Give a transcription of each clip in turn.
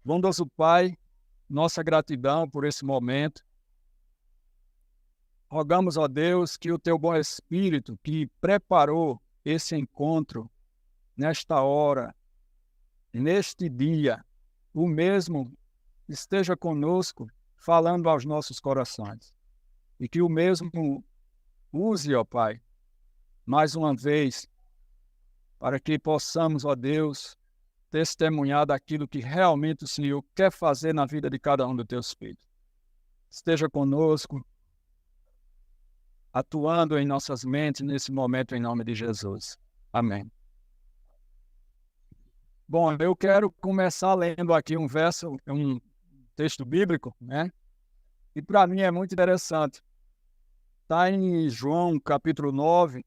Bondoso Pai, nossa gratidão por esse momento. Rogamos, ó Deus, que o Teu bom Espírito, que preparou esse encontro nesta hora, neste dia, o mesmo esteja conosco, falando aos nossos corações. E que o mesmo use, ó Pai, mais uma vez, para que possamos, ó Deus, testemunhar daquilo que realmente o Senhor quer fazer na vida de cada um dos teus filhos. Esteja conosco, atuando em nossas mentes nesse momento, em nome de Jesus. Amém. Bom, eu quero começar lendo aqui um texto bíblico, né? E para mim é muito interessante. Está em João, capítulo 9,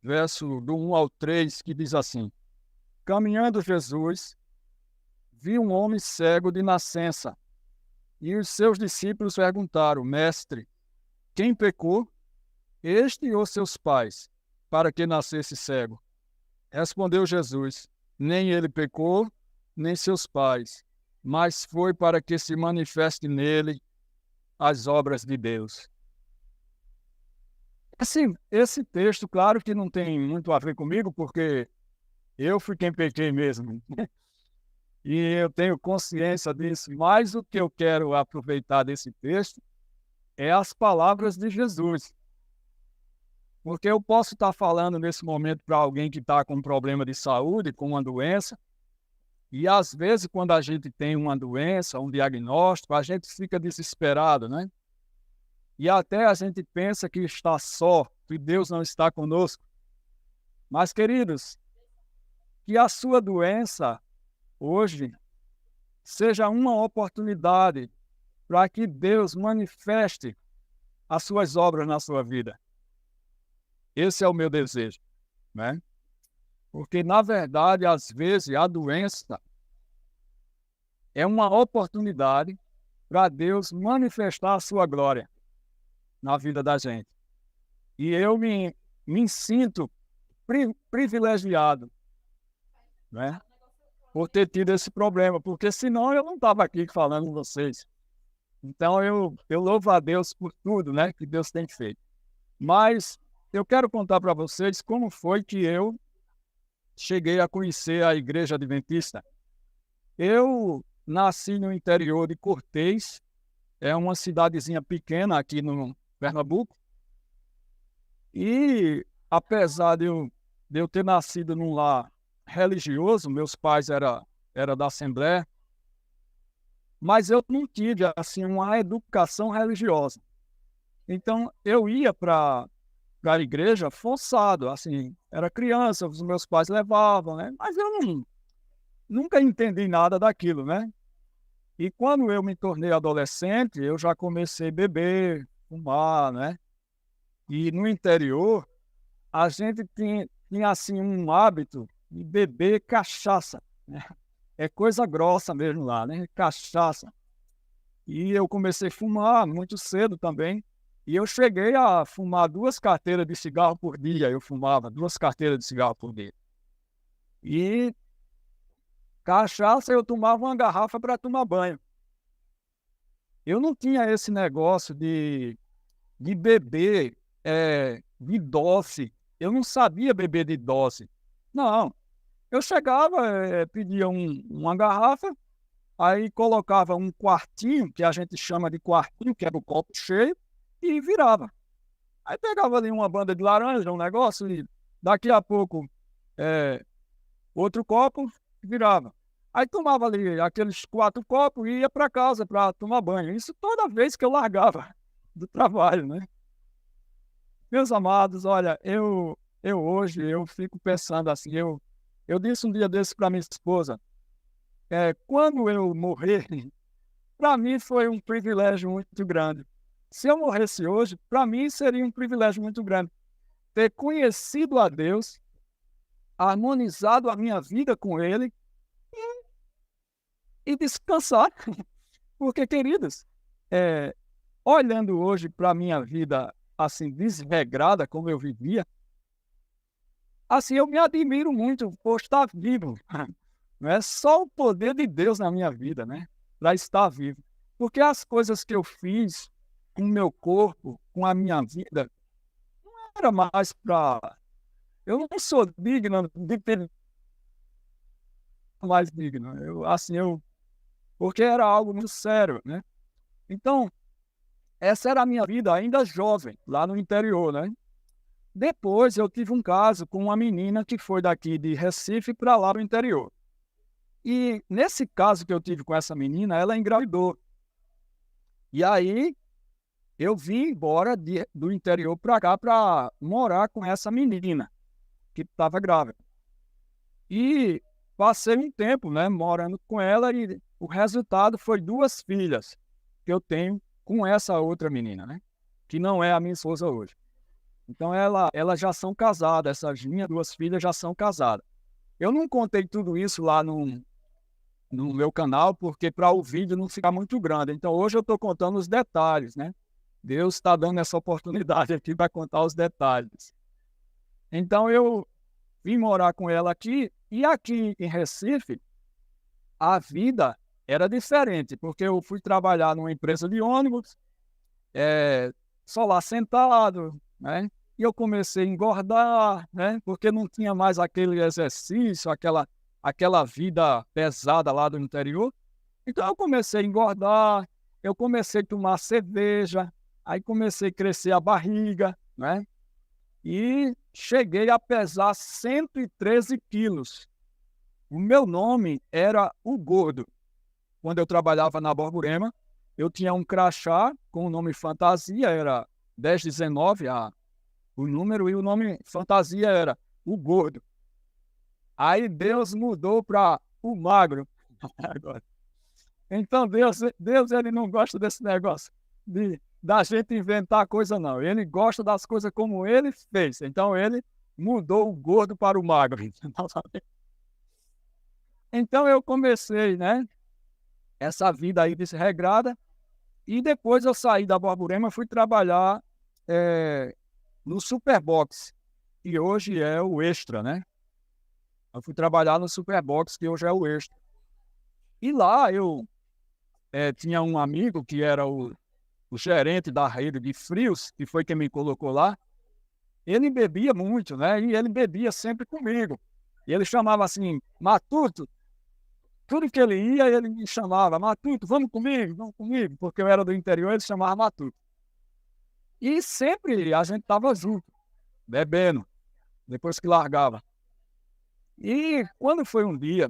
verso do 1 ao 3, que diz assim: Caminhando Jesus, viu um homem cego de nascença, e os seus discípulos perguntaram: Mestre, quem pecou, este ou seus pais, para que nascesse cego? Respondeu Jesus: Nem ele pecou, nem seus pais, mas foi para que se manifeste nele as obras de Deus. Assim, esse texto, claro que não tem muito a ver comigo, porque eu fui quem pequei mesmo. E eu tenho consciência disso, mas o que eu quero aproveitar desse texto é as palavras de Jesus. Porque eu posso estar falando nesse momento para alguém que está com um problema de saúde, com uma doença, e às vezes quando a gente tem uma doença, um diagnóstico, a gente fica desesperado, né? E até a gente pensa que está só, que Deus não está conosco. Mas, queridos, que a sua doença hoje seja uma oportunidade para que Deus manifeste as suas obras na sua vida. Esse é o meu desejo, né? Porque, na verdade, às vezes, a doença é uma oportunidade para Deus manifestar a sua glória na vida da gente. E eu me sinto privilegiado, né? Por ter tido esse problema, porque senão eu não estava aqui falando com vocês. Então, eu louvo a Deus por tudo, né, que Deus tem feito. Mas eu quero contar para vocês como foi que eu cheguei a conhecer a Igreja Adventista. Eu nasci no interior de Cortês, é uma cidadezinha pequena aqui no Pernambuco. E apesar de eu ter nascido num lar religioso, meus pais era da Assembleia, mas eu não tive assim uma educação religiosa. Então eu ia para a igreja forçado, assim, era criança, os meus pais levavam, né? Mas eu nunca entendi nada daquilo, né? E quando eu me tornei adolescente, eu já comecei a beber, fumar, né? E no interior, a gente tinha assim um hábito de beber cachaça, né? É coisa grossa mesmo lá, né? Cachaça. E eu comecei a fumar muito cedo também. E eu cheguei a fumar 2 carteiras de cigarro por dia. Eu fumava 2 carteiras de cigarro por dia. E cachaça eu tomava uma garrafa para tomar banho. Eu não tinha esse negócio de beber de dose. Eu não sabia beber de dose. Não. Eu chegava, pedia uma garrafa, aí colocava um quartinho, que a gente chama de quartinho, que era o copo cheio, e virava. Aí pegava ali uma banda de laranja, um negócio, e daqui a pouco outro copo, virava. Aí tomava ali aqueles 4 copos e ia para casa para tomar banho. Isso toda vez que eu largava do trabalho, né? Meus amados, olha, eu hoje eu fico pensando assim, eu disse um dia desse para minha esposa, quando eu morrer, para mim foi um privilégio muito grande. Se eu morresse hoje, para mim seria um privilégio muito grande ter conhecido a Deus, harmonizado a minha vida com Ele e descansar. Porque, queridos, olhando hoje para a minha vida assim desregrada como eu vivia, assim eu me admiro muito por estar vivo. Não é só o poder de Deus na minha vida, né? Para estar vivo. Porque as coisas que eu fiz com o meu corpo, com a minha vida, não era mais para. Eu não sou digno de ter mais digno. Porque era algo muito sério, né? Então, essa era a minha vida ainda jovem, lá no interior, né? Depois eu tive um caso com uma menina que foi daqui de Recife para lá no interior. E nesse caso que eu tive com essa menina, ela engravidou. E aí eu vim embora do interior para cá para morar com essa menina que estava grávida. E passei um tempo, né, morando com ela e o resultado foi 2 filhas que eu tenho com essa outra menina, né, que não é a minha esposa hoje. Então elas já são casadas, essas minhas 2 filhas já são casadas. Eu não contei tudo isso lá no meu canal, porque para o vídeo não ficar muito grande. Então hoje eu estou contando os detalhes, né? Deus está dando essa oportunidade aqui para contar os detalhes. Então eu vim morar com ela aqui, e aqui em Recife, a vida era diferente, porque eu fui trabalhar numa empresa de ônibus, só lá sentado, né? E eu comecei a engordar, né? Porque não tinha mais aquele exercício, aquela vida pesada lá do interior. Então eu comecei a engordar, eu comecei a tomar cerveja, aí comecei a crescer a barriga, né? E cheguei a pesar 113 quilos. O meu nome era o Gordo. Quando eu trabalhava na Borborema, eu tinha um crachá com o nome fantasia, era 1019, o número, e o nome fantasia era o Gordo. Aí Deus mudou para o Magro. Agora. Então Deus ele não gosta desse negócio da gente inventar coisa, não. Ele gosta das coisas como ele fez. Então ele mudou o gordo para o magro. Então eu comecei, né, essa vida aí desregrada, e depois eu saí da Borborema e fui trabalhar no Superbox, que hoje é o Extra, né? Eu fui trabalhar no Superbox, que hoje é o Extra. E lá eu tinha um amigo que era o gerente da rede de frios, que foi quem me colocou lá. Ele bebia muito, né? E ele bebia sempre comigo. E ele chamava assim, Matuto. Tudo que ele ia, ele me chamava, Matuto, vamos comigo, porque eu era do interior, ele chamava Matuto. E sempre a gente estava junto, bebendo, depois que largava. E quando foi um dia,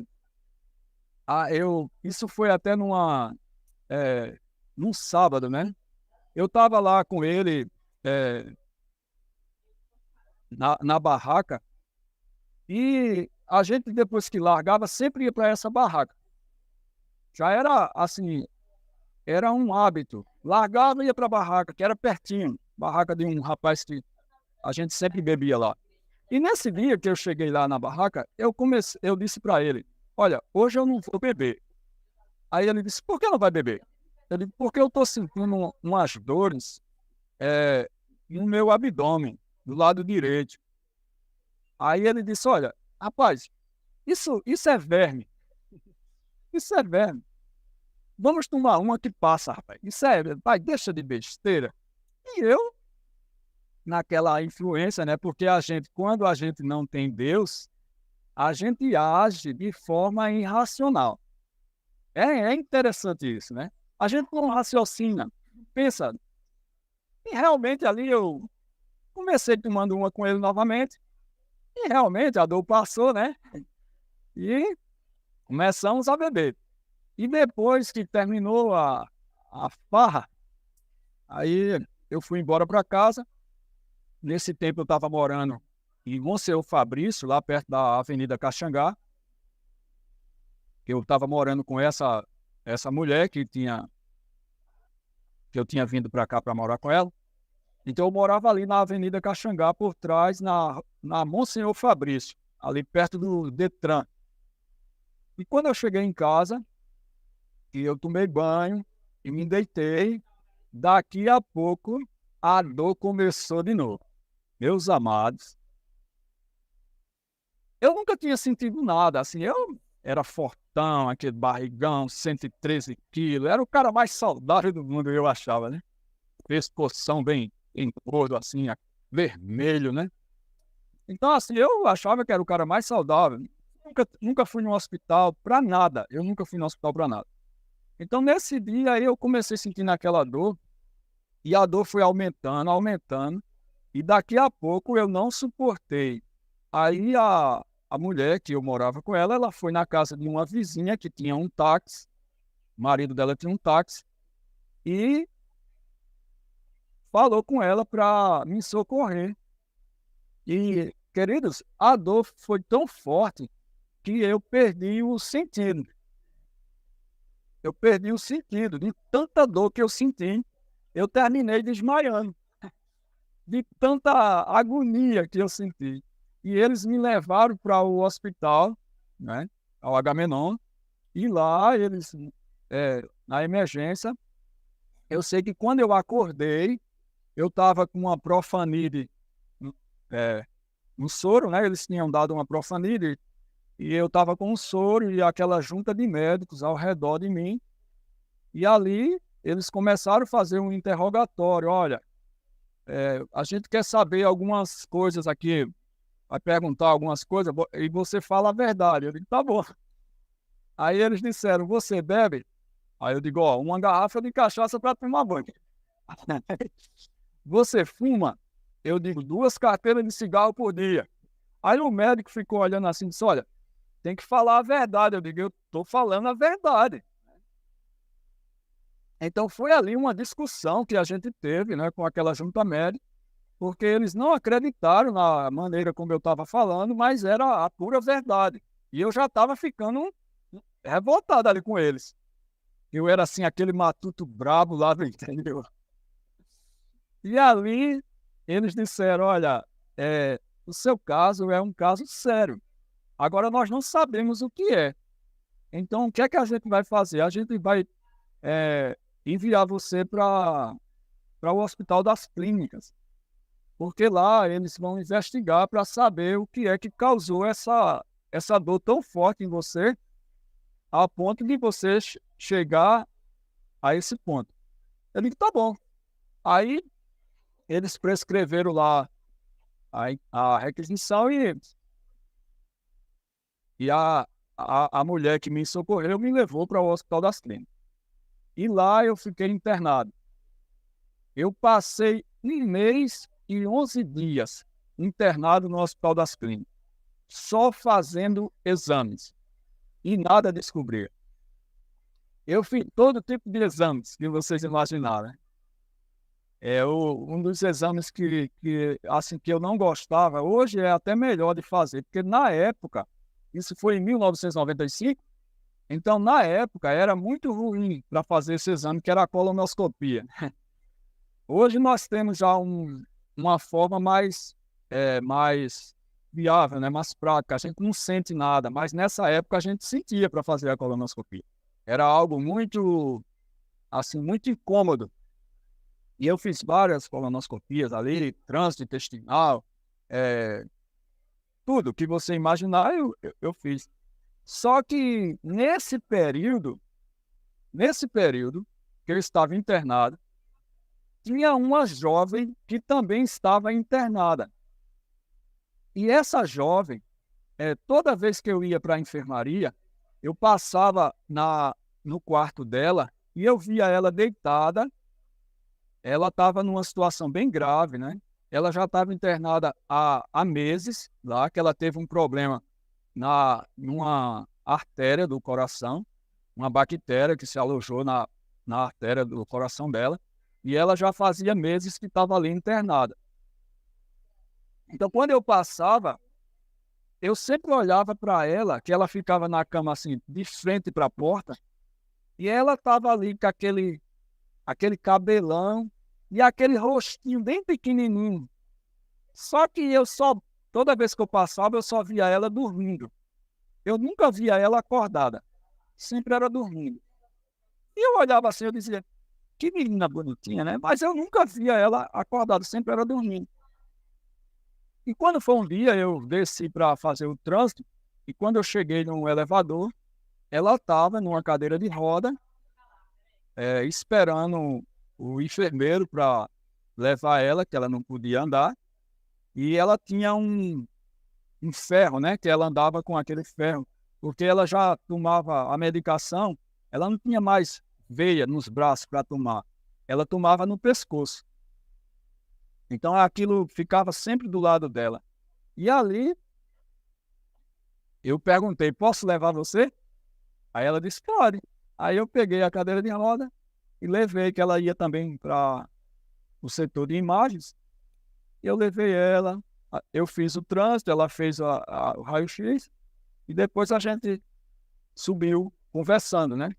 isso foi até num sábado, né? Eu estava lá com ele na barraca, e a gente, depois que largava, sempre ia para essa barraca. Já era assim, era um hábito. Largava e ia para a barraca, que era pertinho, barraca de um rapaz que a gente sempre bebia lá. E nesse dia que eu cheguei lá na barraca, eu disse para ele, olha, hoje eu não vou beber. Aí ele disse, por que não vai beber? Eu disse, porque eu estou sentindo umas dores no meu abdômen, do lado direito. Aí ele disse, olha, rapaz, isso é verme. Isso é verme. Vamos tomar uma que passa, rapaz. Isso vai, deixa de besteira. E eu, naquela influência, né? Porque quando a gente não tem Deus, a gente age de forma irracional. É interessante isso, né? A gente não raciocina, pensa. E realmente ali eu comecei tomando uma com ele novamente. E realmente a dor passou, né? E começamos a beber. E depois que terminou a farra, aí eu fui embora para casa. Nesse tempo eu estava morando em Monsenhor Fabrício, lá perto da Avenida Caxangá. Eu estava morando com essa mulher que eu tinha vindo para cá para morar com ela. Então eu morava ali na Avenida Caxangá, por trás, na Monsenhor Fabrício, ali perto do Detran. E quando eu cheguei em casa, e eu tomei banho e me deitei, daqui a pouco a dor começou de novo. Meus amados, eu nunca tinha sentido nada, assim, era fortão, aquele barrigão, 113 quilos. Era o cara mais saudável do mundo, eu achava, né? Pescoção bem gordo, assim, vermelho, né? Então, assim, eu achava que era o cara mais saudável. Nunca fui no hospital para nada. Eu nunca fui no hospital para nada. Então, nesse dia aí, eu comecei sentindo aquela dor. E a dor foi aumentando, aumentando. E daqui a pouco eu não suportei. Aí a mulher que eu morava com ela, ela foi na casa de uma vizinha que tinha um táxi. O marido dela tinha um táxi. E falou com ela para me socorrer. E, queridos, a dor foi tão forte que eu perdi o sentido. Eu perdi o sentido de tanta dor que eu senti. Eu terminei desmaiando, de tanta agonia que eu senti. E eles me levaram para o hospital, né, ao Agamenon, e lá eles, na emergência, eu sei que quando eu acordei, eu estava com uma profanide no soro, né? Eles tinham dado uma profanide e eu estava com um soro e aquela junta de médicos ao redor de mim. E ali eles começaram a fazer um interrogatório. Olha, a gente quer saber algumas coisas aqui, vai perguntar algumas coisas e você fala a verdade. Eu digo, tá bom. Aí eles disseram, você bebe? Aí eu digo, ó, uma garrafa de cachaça para tomar banho. Você fuma? Eu digo, 2 carteiras de cigarro por dia. Aí o médico ficou olhando assim e disse, olha, tem que falar a verdade. Eu digo, eu estou falando a verdade. Então foi ali uma discussão que a gente teve, né, com aquela junta médica, porque eles não acreditaram na maneira como eu estava falando, mas era a pura verdade. E eu já estava ficando revoltado ali com eles. Eu era assim, aquele matuto brabo lá do interior. E ali eles disseram, olha, o seu caso é um caso sério. Agora nós não sabemos o que é. Então o que é que a gente vai fazer? A gente vai enviar você para o Hospital das Clínicas, porque lá eles vão investigar para saber o que é que causou essa dor tão forte em você, a ponto de você chegar a esse ponto. Eu digo, tá bom. Aí eles prescreveram lá a requisição e a mulher que me socorreu me levou para o Hospital das Clínicas. E lá eu fiquei internado. Eu passei 1 mês e 11 dias internado no Hospital das Clínicas, só fazendo exames e nada descobrir. Eu fiz todo tipo de exames que vocês imaginaram. Um dos exames que eu não gostava, hoje é até melhor de fazer, porque na época, isso foi em 1995, então na época era muito ruim para fazer esse exame, que era a colonoscopia. Hoje nós temos já uma forma mais viável, né? Mais prática, a gente não sente nada, mas nessa época a gente sentia para fazer a colonoscopia. Era algo muito, assim, muito incômodo. E eu fiz várias colonoscopias ali, trânsito intestinal, tudo que você imaginar, eu fiz. Só que nesse período que eu estava internado, tinha uma jovem que também estava internada. E essa jovem, toda vez que eu ia para a enfermaria, eu passava no quarto dela e eu via ela deitada. Ela estava numa situação bem grave, né? Ela já estava internada há meses lá, que ela teve um problema numa artéria do coração, uma bactéria que se alojou na artéria do coração dela, e ela já fazia meses que estava ali internada. Então, quando eu passava, eu sempre olhava para ela, que ela ficava na cama assim, de frente para a porta, e ela estava ali com aquele cabelão e aquele rostinho bem pequenininho. Só que toda vez que eu passava, eu só via ela dormindo. Eu nunca via ela acordada, sempre era dormindo. E eu olhava assim, eu dizia, que menina bonitinha, né? Mas eu nunca via ela acordada, sempre era dormindo. E quando foi um dia, eu desci para fazer o trânsito, e quando eu cheguei no elevador, ela estava numa cadeira de roda, esperando o enfermeiro para levar ela, que ela não podia andar, e ela tinha um ferro, né, que ela andava com aquele ferro, porque ela já tomava a medicação, ela não tinha mais veia nos braços para tomar, ela tomava no pescoço. Então aquilo ficava sempre do lado dela. E ali eu perguntei, posso levar você? Aí ela disse, pode. Aí eu peguei a cadeira de roda e levei, que ela ia também para o setor de imagens. E eu levei ela, eu fiz o trânsito, ela fez o raio-x, e depois a gente subiu conversando, né?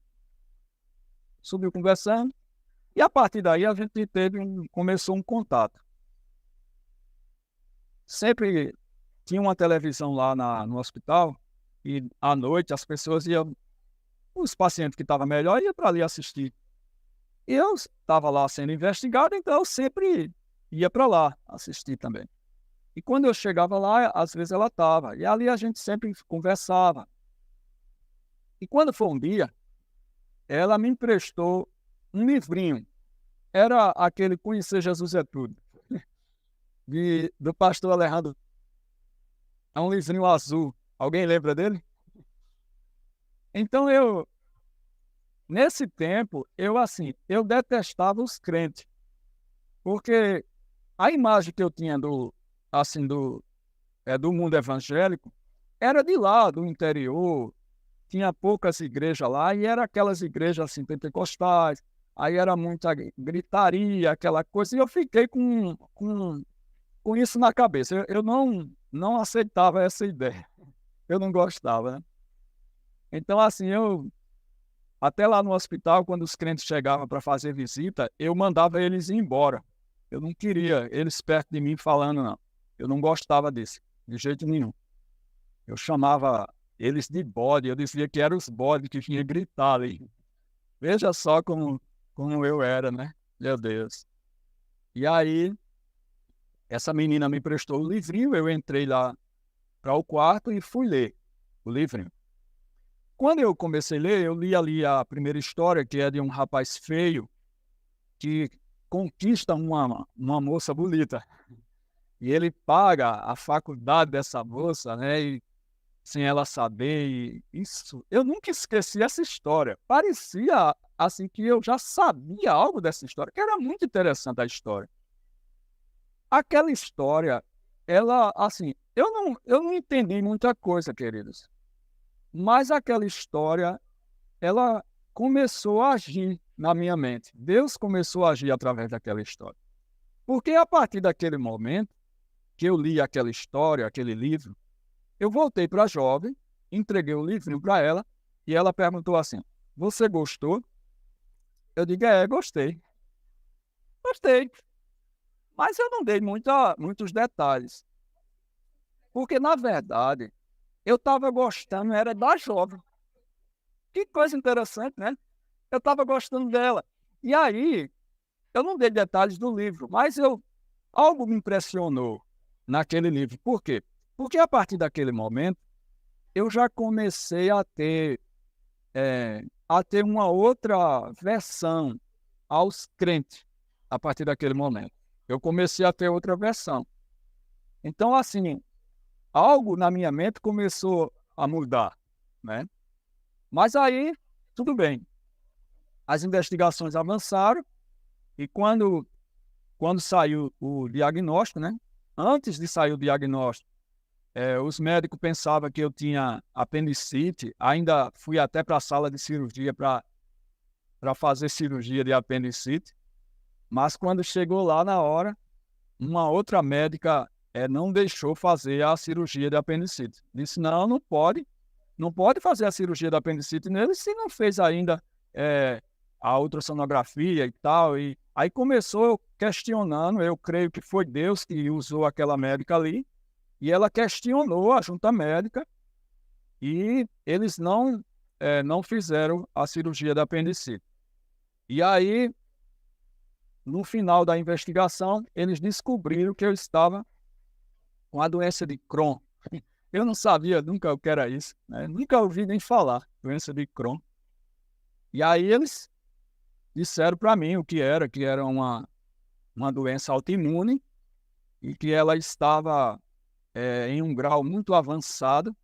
Subiu conversando, e a partir daí a gente começou um contato. Sempre tinha uma televisão lá no hospital, e à noite as pessoas iam, os pacientes que estavam melhor iam para ali assistir. E eu estava lá sendo investigado, então eu sempre ia para lá assistir também. E quando eu chegava lá, às vezes ela estava. E ali a gente sempre conversava. E quando foi um dia, ela me emprestou um livrinho. Era aquele Conhecer Jesus é Tudo, do pastor Alejandro. É um livrinho azul. Alguém lembra dele? Então nesse tempo, eu detestava os crentes. Porque a imagem que eu tinha do mundo evangélico era de lá, do interior, tinha poucas igrejas lá, e era aquelas igrejas assim, pentecostais, aí era muita gritaria, aquela coisa, e eu fiquei com isso na cabeça. Eu não aceitava essa ideia, eu não gostava, né? Então, assim, até lá no hospital, quando os crentes chegavam para fazer visita, eu mandava eles ir embora. Eu não queria eles perto de mim falando, não. Eu não gostava disso, de jeito nenhum. Eu chamava eles de bode, eu dizia que eram os bodes que vinham gritar ali. Veja só como eu era, né? Meu Deus. E aí, essa menina me prestou o livrinho, eu entrei lá para o quarto e fui ler o livrinho. Quando eu comecei a ler, eu li ali a primeira história, que é de um rapaz feio que conquista uma moça bonita. E ele paga a faculdade dessa moça, né? E sem ela saber. E isso, eu nunca esqueci essa história. Parecia assim que eu já sabia algo dessa história, que era muito interessante a história. Aquela história, ela, assim, eu não entendi muita coisa, queridos. Mas aquela história, ela começou a agir na minha mente. Deus começou a agir através daquela história. Porque a partir daquele momento que eu li aquela história, aquele livro, eu voltei para a jovem, entreguei o livrinho para ela e ela perguntou assim: você gostou? Eu digo: gostei. Gostei. Mas eu não dei muitos detalhes. Porque, na verdade, eu estava gostando, era da jovem. Que coisa interessante, né? Eu estava gostando dela. E aí, eu não dei detalhes do livro, mas algo me impressionou naquele livro. Por quê? Porque a partir daquele momento, eu já comecei a ter uma outra versão aos crentes, a partir daquele momento. Eu comecei a ter outra versão. Então, assim, algo na minha mente começou a mudar, né? Mas aí, tudo bem. As investigações avançaram e quando saiu o diagnóstico, né? Antes de sair o diagnóstico, os médicos pensavam que eu tinha apendicite. Ainda fui até para a sala de cirurgia para fazer cirurgia de apendicite. Mas quando chegou lá na hora, uma outra médica não deixou fazer a cirurgia de apendicite. Disse: não pode fazer a cirurgia de apendicite nele se não fez ainda a ultrassonografia e tal. E aí começou questionando, eu creio que foi Deus que usou aquela médica ali, e ela questionou a junta médica e eles não fizeram a cirurgia da apendicite. E aí, no final da investigação, eles descobriram que eu estava com a doença de Crohn. Eu não sabia nunca o que era isso, né? Nunca ouvi nem falar, doença de Crohn. E aí eles disseram para mim o que era uma doença autoimune e que ela estava em um grau muito avançado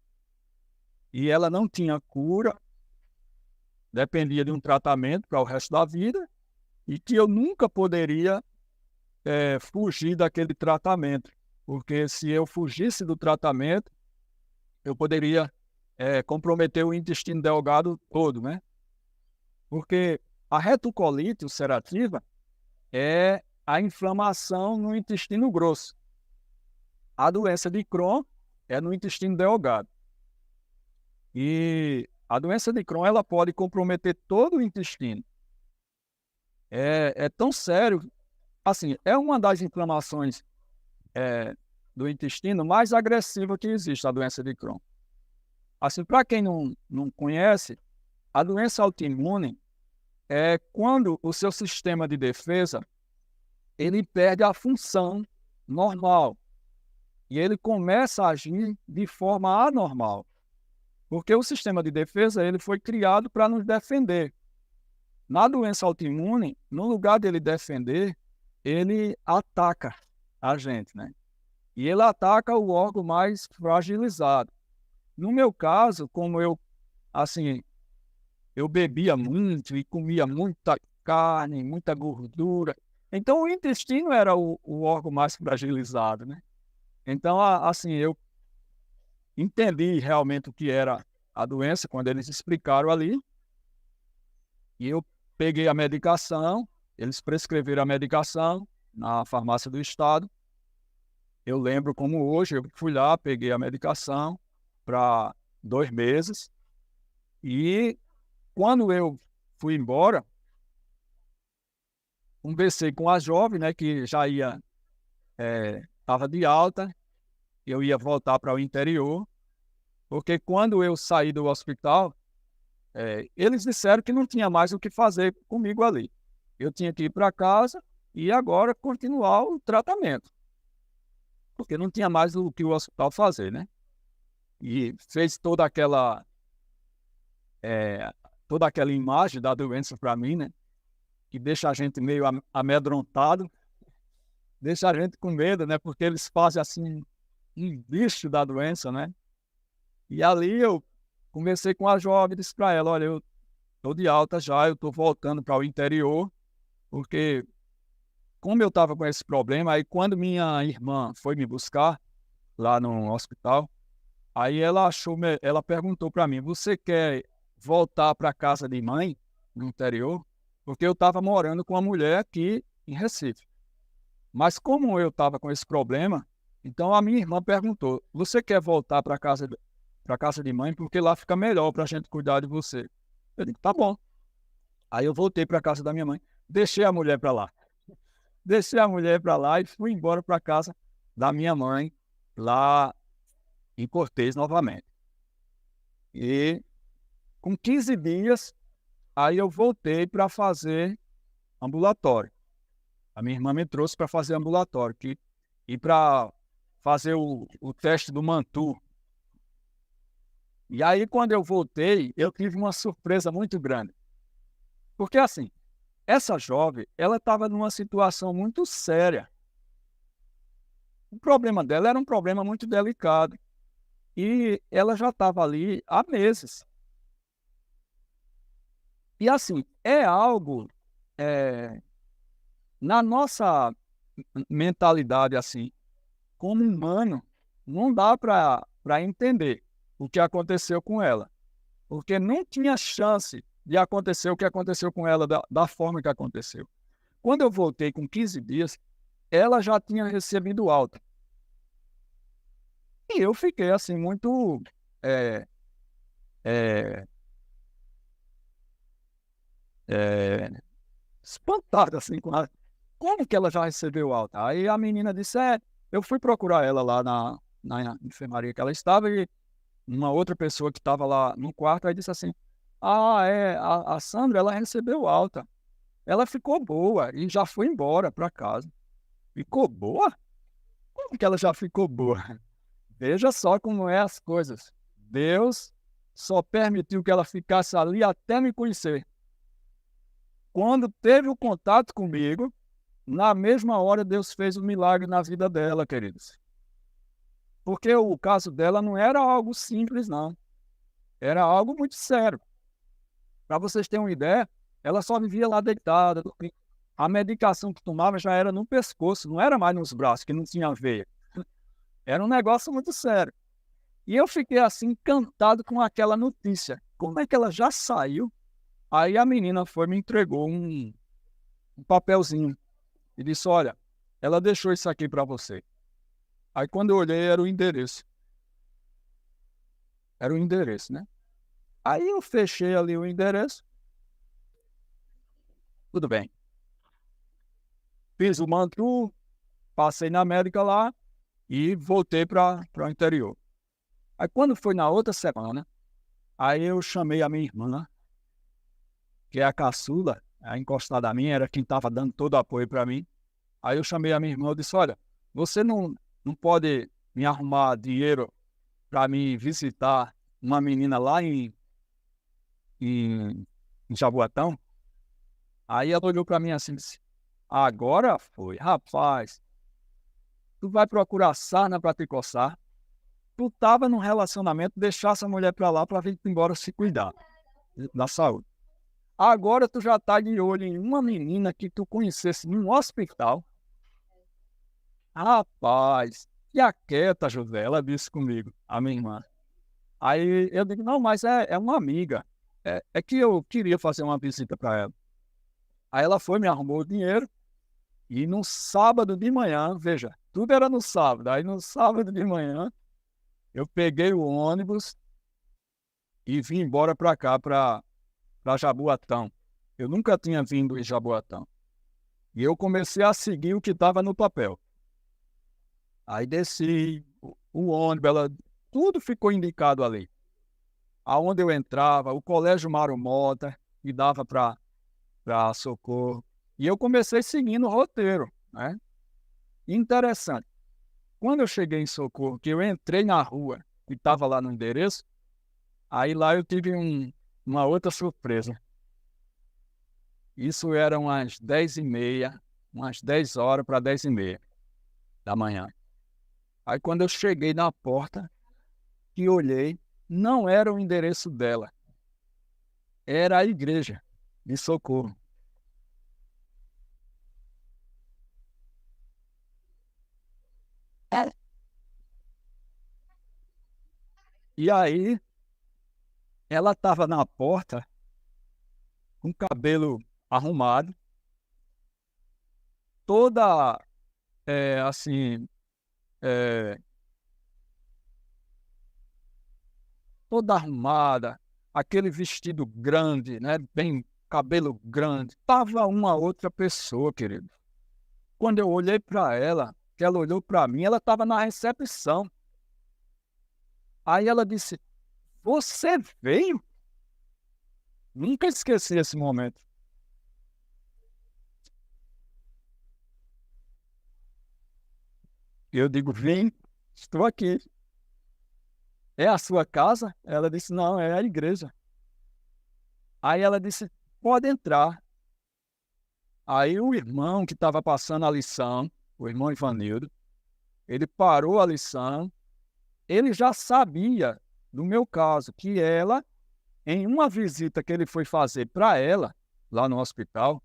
e ela não tinha cura, dependia de um tratamento para o resto da vida e que eu nunca poderia fugir daquele tratamento, porque se eu fugisse do tratamento, eu poderia comprometer o intestino delgado todo, né? Porque a retocolite ulcerativa é a inflamação no intestino grosso. A doença de Crohn é no intestino delgado. E a doença de Crohn ela pode comprometer todo o intestino. É tão sério, assim, é uma das inflamações do intestino mais agressiva que existe, a doença de Crohn. Assim, para quem não conhece, a doença autoimune é quando o seu sistema de defesa ele perde a função normal e ele começa a agir de forma anormal. Porque o sistema de defesa ele foi criado para nos defender. Na doença autoimune, no lugar dele defender, ele ataca a gente, né? E ele ataca o órgão mais fragilizado. No meu caso, como assim, eu bebia muito e comia muita carne, muita gordura, então o intestino era o órgão mais fragilizado, né? Então, assim, eu entendi realmente o que era a doença quando eles explicaram ali, e eu peguei a medicação, eles prescreveram a medicação na farmácia do estado. Eu lembro como hoje, eu fui lá, peguei a medicação para 2 meses, e quando eu fui embora, conversei com a jovem, né, que já estava de alta, eu ia voltar para o interior, porque quando eu saí do hospital, eles disseram que não tinha mais o que fazer comigo ali. Eu tinha que ir para casa e agora continuar o tratamento, porque não tinha mais o que o hospital fazer, né? E fez toda aquela imagem da doença para mim, né? Que deixa a gente meio amedrontado, deixa a gente com medo, né? Porque eles fazem assim um bicho da doença, né? E ali eu conversei com a jovem e disse para ela, olha, eu estou de alta já, eu estou voltando para o interior, porque como eu estava com esse problema, aí quando minha irmã foi me buscar lá no hospital, aí ela perguntou para mim, você quer voltar para casa de mãe no interior? Porque eu estava morando com uma mulher aqui em Recife. Mas como eu estava com esse problema, então a minha irmã perguntou, você quer voltar para casa de mãe? Porque lá fica melhor para a gente cuidar de você. Eu digo, tá bom. Aí eu voltei para casa da minha mãe, deixei a mulher para lá. Deixei a mulher para lá e fui embora para casa da minha mãe, lá em Cortês novamente. E com 15 dias, aí eu voltei para fazer ambulatório. A minha irmã me trouxe para fazer ambulatório e para fazer o teste do Mantoux. E aí, quando eu voltei, eu tive uma surpresa muito grande. Porque, assim, essa jovem, ela estava numa situação muito séria. O problema dela era um problema muito delicado. E ela já estava ali há meses. E, assim, é algo na nossa mentalidade, assim, como humano, não dá para entender o que aconteceu com ela. Porque não tinha chance de acontecer o que aconteceu com ela da forma que aconteceu. Quando eu voltei com 15 dias, ela já tinha recebido alta. E eu fiquei assim muito é, é, é, espantado assim, como que ela já recebeu alta. Aí a menina disse, eu fui procurar ela lá na enfermaria que ela estava e uma outra pessoa que estava lá no quarto, aí disse assim, a Sandra, ela recebeu alta. Ela ficou boa e já foi embora para casa. Ficou boa? Como que ela já ficou boa? Veja só como é as coisas. Deus só permitiu que ela ficasse ali até me conhecer. Quando teve o contato comigo, na mesma hora Deus fez um milagre na vida dela, queridos. Porque o caso dela não era algo simples, não. Era algo muito sério. Para vocês terem uma ideia, ela só vivia lá deitada. A medicação que tomava já era no pescoço, não era mais nos braços, que não tinha veia. Era um negócio muito sério. E eu fiquei assim encantado com aquela notícia. Como é que ela já saiu? Aí a menina foi e me entregou um papelzinho e disse: olha, ela deixou isso aqui para você. Aí quando eu olhei, era o endereço. Era o endereço, né? Aí eu fechei ali o endereço. Tudo bem. Fiz o mantru, passei na médica lá e voltei para o interior. Aí quando foi na outra semana, aí eu chamei a minha irmã, que é a caçula, a encostada a mim, era quem estava dando todo o apoio para mim. Aí eu chamei a minha irmã e disse: olha, você não pode me arrumar dinheiro para me visitar uma menina lá em, em Jaboatão? Aí ela olhou para mim assim e disse: agora foi, rapaz, tu vai procurar sarna para te coçar. Tu estava num relacionamento, deixasse a mulher para lá para vir embora se cuidar da saúde. Agora tu já tá de olho em uma menina que tu conhecesse num hospital. Rapaz, e a quieta, José, ela disse comigo, a minha irmã. Aí eu digo: não, mas é uma amiga. É que eu queria fazer uma visita para ela. Aí ela foi, me arrumou o dinheiro. E no sábado de manhã, veja, tudo era no sábado. Aí no sábado de manhã, eu peguei o ônibus e vim embora para cá, para Jaboatão. Eu nunca tinha vindo em Jaboatão. E eu comecei a seguir o que estava no papel. Aí desci, o ônibus, tudo ficou indicado ali. Aonde eu entrava, o Colégio Mário Mota, que dava para Socorro. E eu comecei seguindo o roteiro, né? Interessante. Quando eu cheguei em Socorro, que eu entrei na rua e estava lá no endereço, aí lá eu tive uma outra surpresa. Isso era umas 10h30, umas 10 horas para 10h30 da manhã. Aí quando eu cheguei na porta, que olhei, não era o endereço dela, era a igreja de Socorro. E aí ela estava na porta, com o cabelo arrumado, toda assim, é, toda arrumada, aquele vestido grande, né? Bem, cabelo grande. Tava uma outra pessoa, querido. Quando eu olhei para ela, que ela olhou para mim, ela estava na recepção. Aí ela disse: você veio? Nunca esqueci esse momento. Eu digo: vim, estou aqui. É a sua casa? Ela disse: não, é a igreja. Aí ela disse: pode entrar. Aí o irmão que estava passando a lição, o irmão Ivanildo, ele parou a lição. Ele já sabia do meu caso, que ela, em uma visita que ele foi fazer para ela, lá no hospital,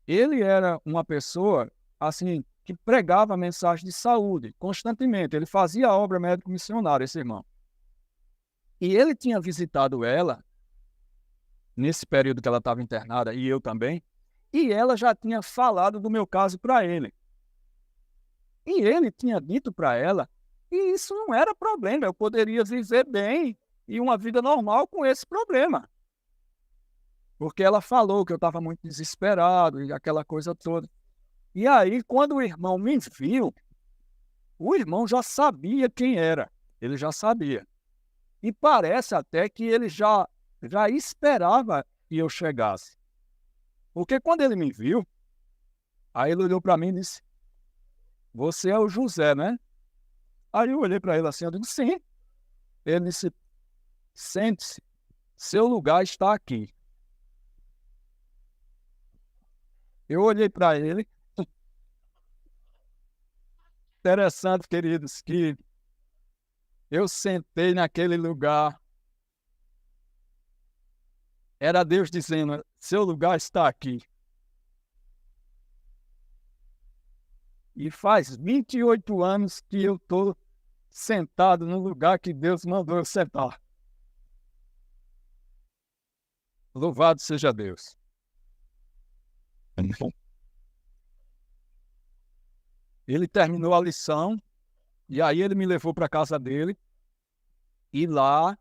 ele era uma pessoa, assim, que pregava mensagem de saúde constantemente. Ele fazia a obra médico-missionária, esse irmão. E ele tinha visitado ela, nesse período que ela estava internada, e eu também, e ela já tinha falado do meu caso para ele. E ele tinha dito para ela que isso não era problema, eu poderia viver bem e uma vida normal com esse problema. Porque ela falou que eu estava muito desesperado e aquela coisa toda. E aí, quando o irmão me viu, o irmão já sabia quem era. Ele já sabia. E parece até que ele já esperava que eu chegasse. Porque quando ele me viu, aí ele olhou para mim e disse: você é o José, né? Aí eu olhei para ele assim, eu digo, sim. Ele disse, sente-se, seu lugar está aqui. Eu olhei para ele, interessante, queridos, que eu sentei naquele lugar, era Deus dizendo, seu lugar está aqui. E faz 28 anos que eu estou sentado no lugar que Deus mandou eu sentar. Louvado seja Deus. Ele terminou a lição, e aí ele me levou para a casa dele, e lá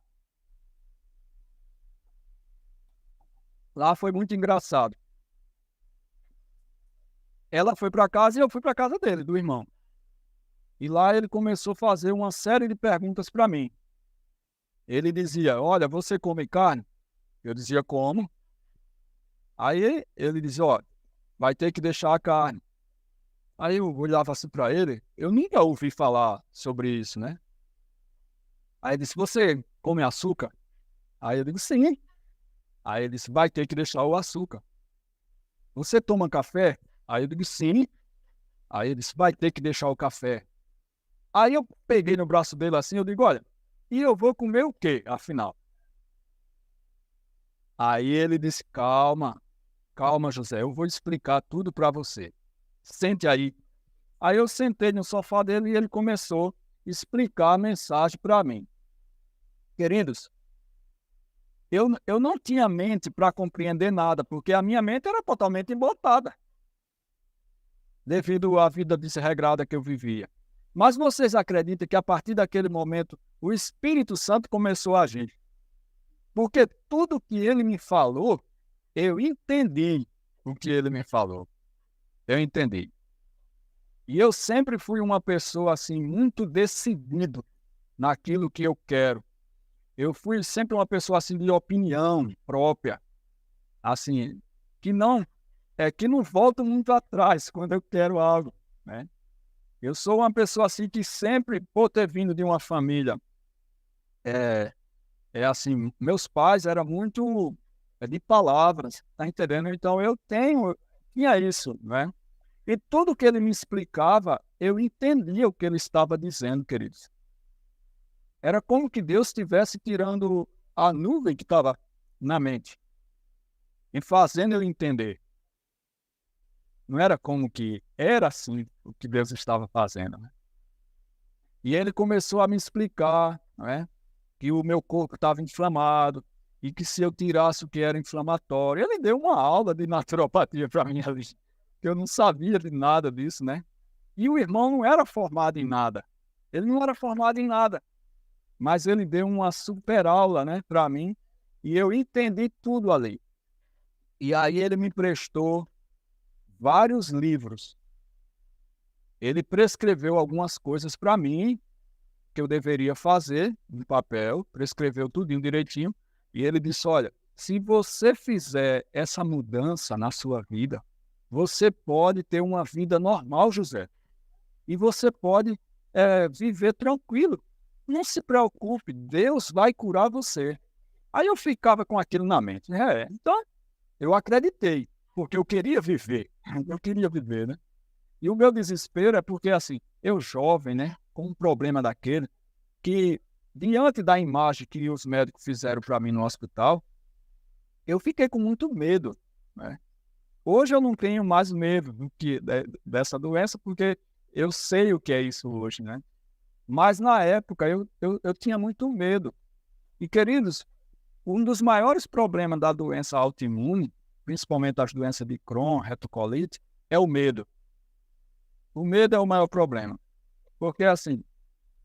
foi muito engraçado. Ela foi para casa e eu fui para a casa dele, do irmão. E lá ele começou a fazer uma série de perguntas para mim. Ele dizia, olha, você come carne? Eu dizia, como. Aí ele dizia, olha, vai ter que deixar a carne. Aí eu olhava assim para ele, eu nunca ouvi falar sobre isso, né? Aí ele disse, você come açúcar? Aí eu digo, sim. Aí ele disse, vai ter que deixar o açúcar. Você toma café? Aí eu digo, sim. Aí ele disse, vai ter que deixar o café. Aí eu peguei no braço dele assim, eu digo, olha, e eu vou comer o quê, afinal? Aí ele disse, calma, calma, José, eu vou explicar tudo para você. Sente aí. Aí eu sentei no sofá dele e ele começou a explicar a mensagem para mim. Queridos, eu não tinha mente para compreender nada, porque a minha mente era totalmente embotada, devido à vida desregrada que eu vivia. Mas vocês acreditam que a partir daquele momento o Espírito Santo começou a agir? Porque tudo que ele me falou, eu entendi o que ele me falou. Eu entendi. E eu sempre fui uma pessoa assim, muito decidido naquilo que eu quero. Eu fui sempre uma pessoa assim de opinião própria, assim, que não volta muito atrás quando eu quero algo, né? Eu sou uma pessoa assim que sempre, por ter vindo de uma família, é, assim, meus pais eram muito de palavras, tá entendendo? Então tinha isso, né? E tudo que ele me explicava, eu entendia o que ele estava dizendo, queridos. Era como que Deus estivesse tirando a nuvem que estava na mente e fazendo eu entender. Não era como que era assim o que Deus estava fazendo, né? E ele começou a me explicar, né, que o meu corpo estava inflamado e que se eu tirasse o que era inflamatório, ele deu uma aula de naturopatia para mim ali, que eu não sabia de nada disso, né? E o irmão não era formado em nada. Ele não era formado em nada, mas ele deu uma super aula, né, para mim, e eu entendi tudo ali. E aí ele me prestou vários livros. Ele prescreveu algumas coisas para mim que eu deveria fazer no papel, prescreveu tudinho direitinho, e ele disse, olha, se você fizer essa mudança na sua vida, você pode ter uma vida normal, José, e você pode viver tranquilo. Não se preocupe, Deus vai curar você. Aí eu ficava com aquilo na mente. Então, eu acreditei, porque eu queria viver. Eu queria viver, né? E o meu desespero é porque, assim, eu jovem, né, com um problema daquele, que diante da imagem que os médicos fizeram para mim no hospital, eu fiquei com muito medo, né? Hoje eu não tenho mais medo dessa doença, porque eu sei o que é isso hoje, né? Mas na época eu tinha muito medo. E, queridos, um dos maiores problemas da doença autoimune, principalmente as doenças de Crohn, retocolite, é o medo. O medo é o maior problema. Porque, assim,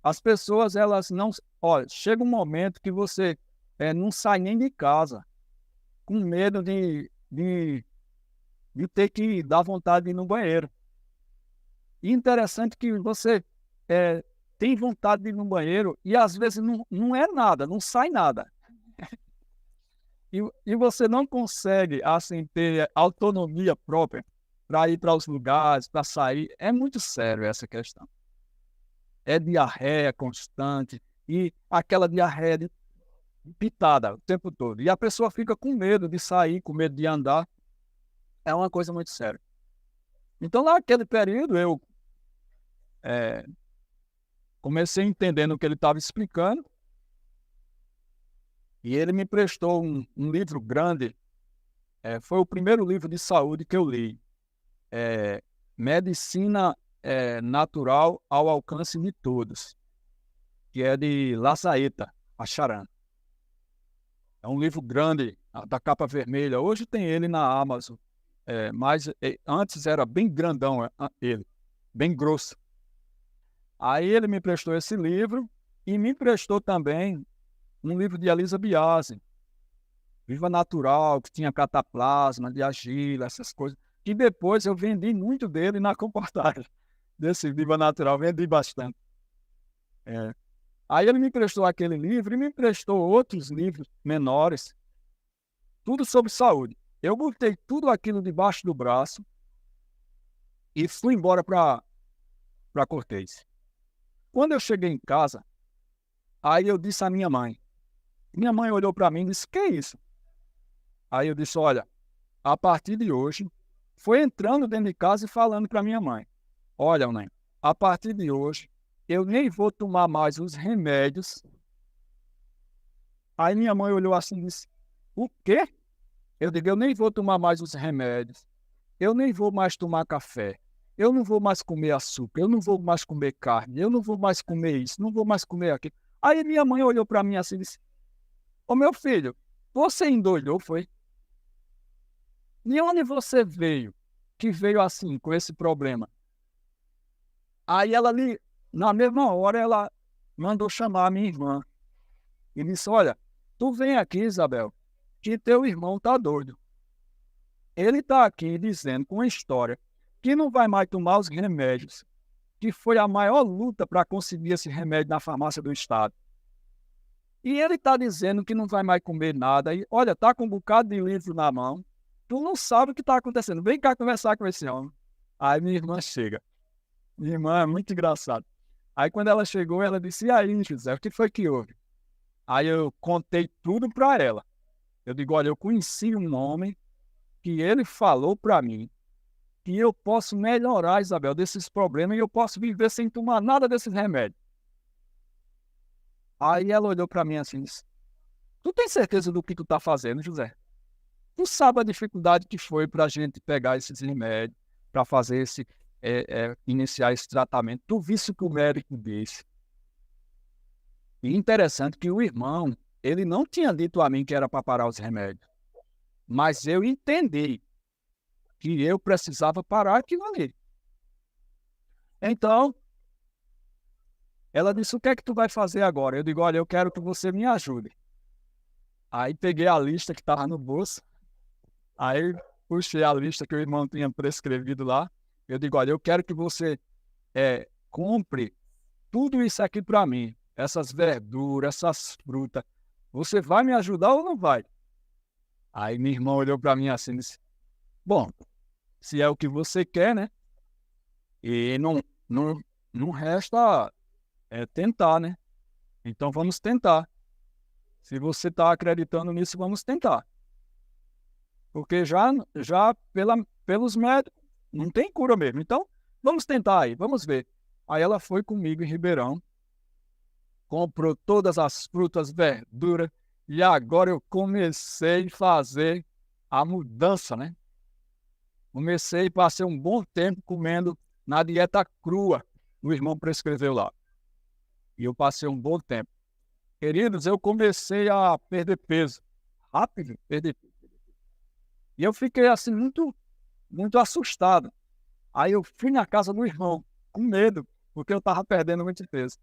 as pessoas, elas não... Olha, chega um momento que você não sai nem de casa, com medo de ter que dar vontade de ir no banheiro. E interessante que você tem vontade de ir no banheiro e às vezes não é nada, não sai nada. E você não consegue, assim, ter autonomia própria para ir para os lugares, para sair. É muito sério essa questão. é diarreia constante e aquela diarreia pitada o tempo todo. E a pessoa fica com medo de sair, com medo de andar. É uma coisa muito séria. Então, naquele período, eu comecei entendendo o que ele estava explicando e ele me prestou um livro grande. Foi o primeiro livro de saúde que eu li. Medicina Natural ao Alcance de Todos, que é de La Saeta, Acharan. É um livro grande, da capa vermelha. Hoje tem ele na Amazon, mas antes era bem grandão ele, bem grosso. Aí ele me prestou esse livro e me emprestou também um livro de Elisa Biasi, Viva Natural, que tinha cataplasma, de argila, essas coisas. E depois eu vendi muito dele na comportagem desse Viva Natural, vendi bastante. Aí ele me emprestou aquele livro e me emprestou outros livros menores, tudo sobre saúde. Eu botei tudo aquilo debaixo do braço e fui embora para Cortês. Quando eu cheguei em casa, aí eu disse à minha mãe. Minha mãe olhou para mim e disse, que é isso? Aí eu disse, olha, a partir de hoje, foi entrando dentro de casa e falando para minha mãe, olha, mãe, a partir de hoje, eu nem vou tomar mais os remédios. Aí minha mãe olhou assim e disse, o quê? Eu digo, eu nem vou tomar mais os remédios, eu nem vou mais tomar café, eu não vou mais comer açúcar, eu não vou mais comer carne, eu não vou mais comer isso, não vou mais comer aquilo. Aí minha mãe olhou para mim assim e disse, ô meu filho, você endoidou, foi? De onde você veio, que veio assim, com esse problema? Aí ela ali, na mesma hora, ela mandou chamar a minha irmã e disse, olha, tu vem aqui, Isabel, que teu irmão tá doido. Ele tá aqui dizendo com a história que não vai mais tomar os remédios, que foi a maior luta para conseguir esse remédio na farmácia do estado. E ele tá dizendo que não vai mais comer nada. E, olha, tá com um bocado de livro na mão. Tu não sabe o que tá acontecendo. Vem cá conversar com esse homem. Aí minha irmã chega. Minha irmã é muito engraçada. Aí quando ela chegou, ela disse, e aí, José, o que foi que houve? Aí eu contei tudo para ela. Eu digo, olha, eu conheci um homem que ele falou para mim que eu posso melhorar, Isabel, desses problemas e eu posso viver sem tomar nada desses remédios. Aí ela olhou para mim assim e disse, tu tem certeza do que tu tá fazendo, José? Tu sabe a dificuldade que foi para a gente pegar esses remédios, para fazer iniciar esse tratamento. Tu visse o que o médico disse. E interessante que o irmão, ele não tinha dito a mim que era para parar os remédios. Mas eu entendi que eu precisava parar aquilo ali. Então, ela disse, o que é que tu vai fazer agora? Eu digo, olha, eu quero que você me ajude. Aí peguei a lista que estava no bolso. Aí puxei a lista que o irmão tinha prescrevido lá. Eu digo, olha, eu quero que você compre tudo isso aqui para mim. Essas verduras, essas frutas. Você vai me ajudar ou não vai? Aí minha irmã olhou para mim assim e disse, bom, se é o que você quer, né? E não resta tentar, né? Então vamos tentar. Se você está acreditando nisso, vamos tentar. Porque já pelos médicos não tem cura mesmo. Então vamos tentar aí, vamos ver. Aí ela foi comigo em Ribeirão, comprou todas as frutas, verduras, e agora eu comecei a fazer a mudança, né? Comecei, passei um bom tempo comendo na dieta crua, o irmão prescreveu lá. E eu passei um bom tempo. Queridos, eu comecei a perder peso. Rápido, perder peso. E eu fiquei assim, muito, muito assustado. Aí eu fui na casa do irmão, com medo, porque eu estava perdendo muito peso.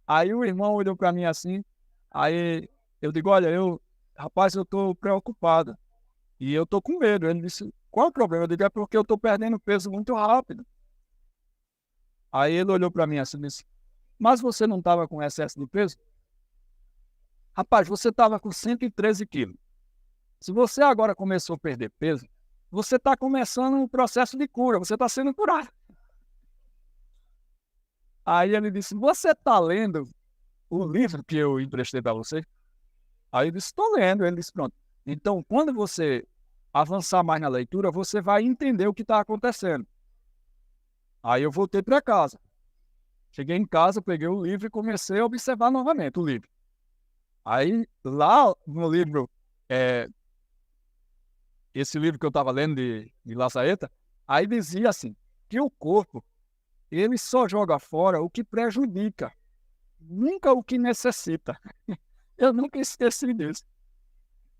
Aí o irmão olhou para mim assim, aí eu digo, olha, rapaz, eu estou preocupado. E eu estou com medo. Ele disse, qual é o problema? Eu digo, é porque eu estou perdendo peso muito rápido. Aí ele olhou para mim assim e disse, mas você não estava com excesso de peso? Rapaz, você estava com 113 quilos. Se você agora começou a perder peso, você está começando um processo de cura, você está sendo curado. Aí ele disse, você está lendo o livro que eu emprestei para você? Aí eu disse, estou lendo. Ele disse, pronto. Então, quando você avançar mais na leitura, você vai entender o que está acontecendo. Aí eu voltei para casa. Cheguei em casa, peguei o livro e comecei a observar novamente o livro. Aí, lá no livro, esse livro que eu estava lendo de La Saeta, aí dizia assim, que o corpo, ele só joga fora o que prejudica, nunca o que necessita. Eu nunca esqueci disso.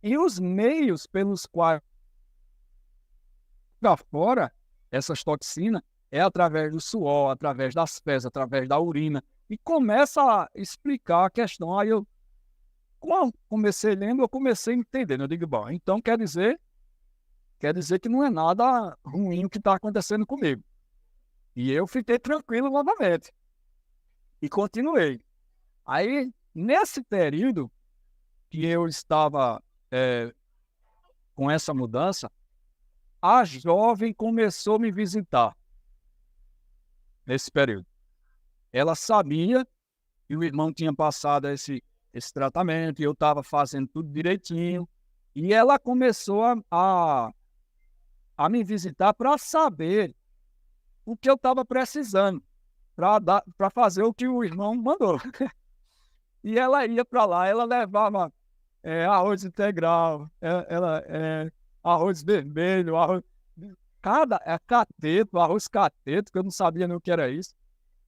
E os meios pelos quais para fora essas toxinas é através do suor, através das fezes, através da urina. E começa a explicar a questão. Aí eu, quando comecei lendo, eu comecei entendendo. Eu digo, bom, então quer dizer que não é nada ruim o que está acontecendo comigo. E eu fiquei tranquilo novamente. E continuei. Aí, nesse período que eu estava com essa mudança, a jovem começou a me visitar nesse período. Ela sabia que o irmão tinha passado esse tratamento, e eu estava fazendo tudo direitinho, e ela começou a me visitar para saber o que eu estava precisando, para fazer o que o irmão mandou. E ela ia para lá, ela levava arroz integral, arroz vermelho, arroz cateto, que eu não sabia nem o que era isso.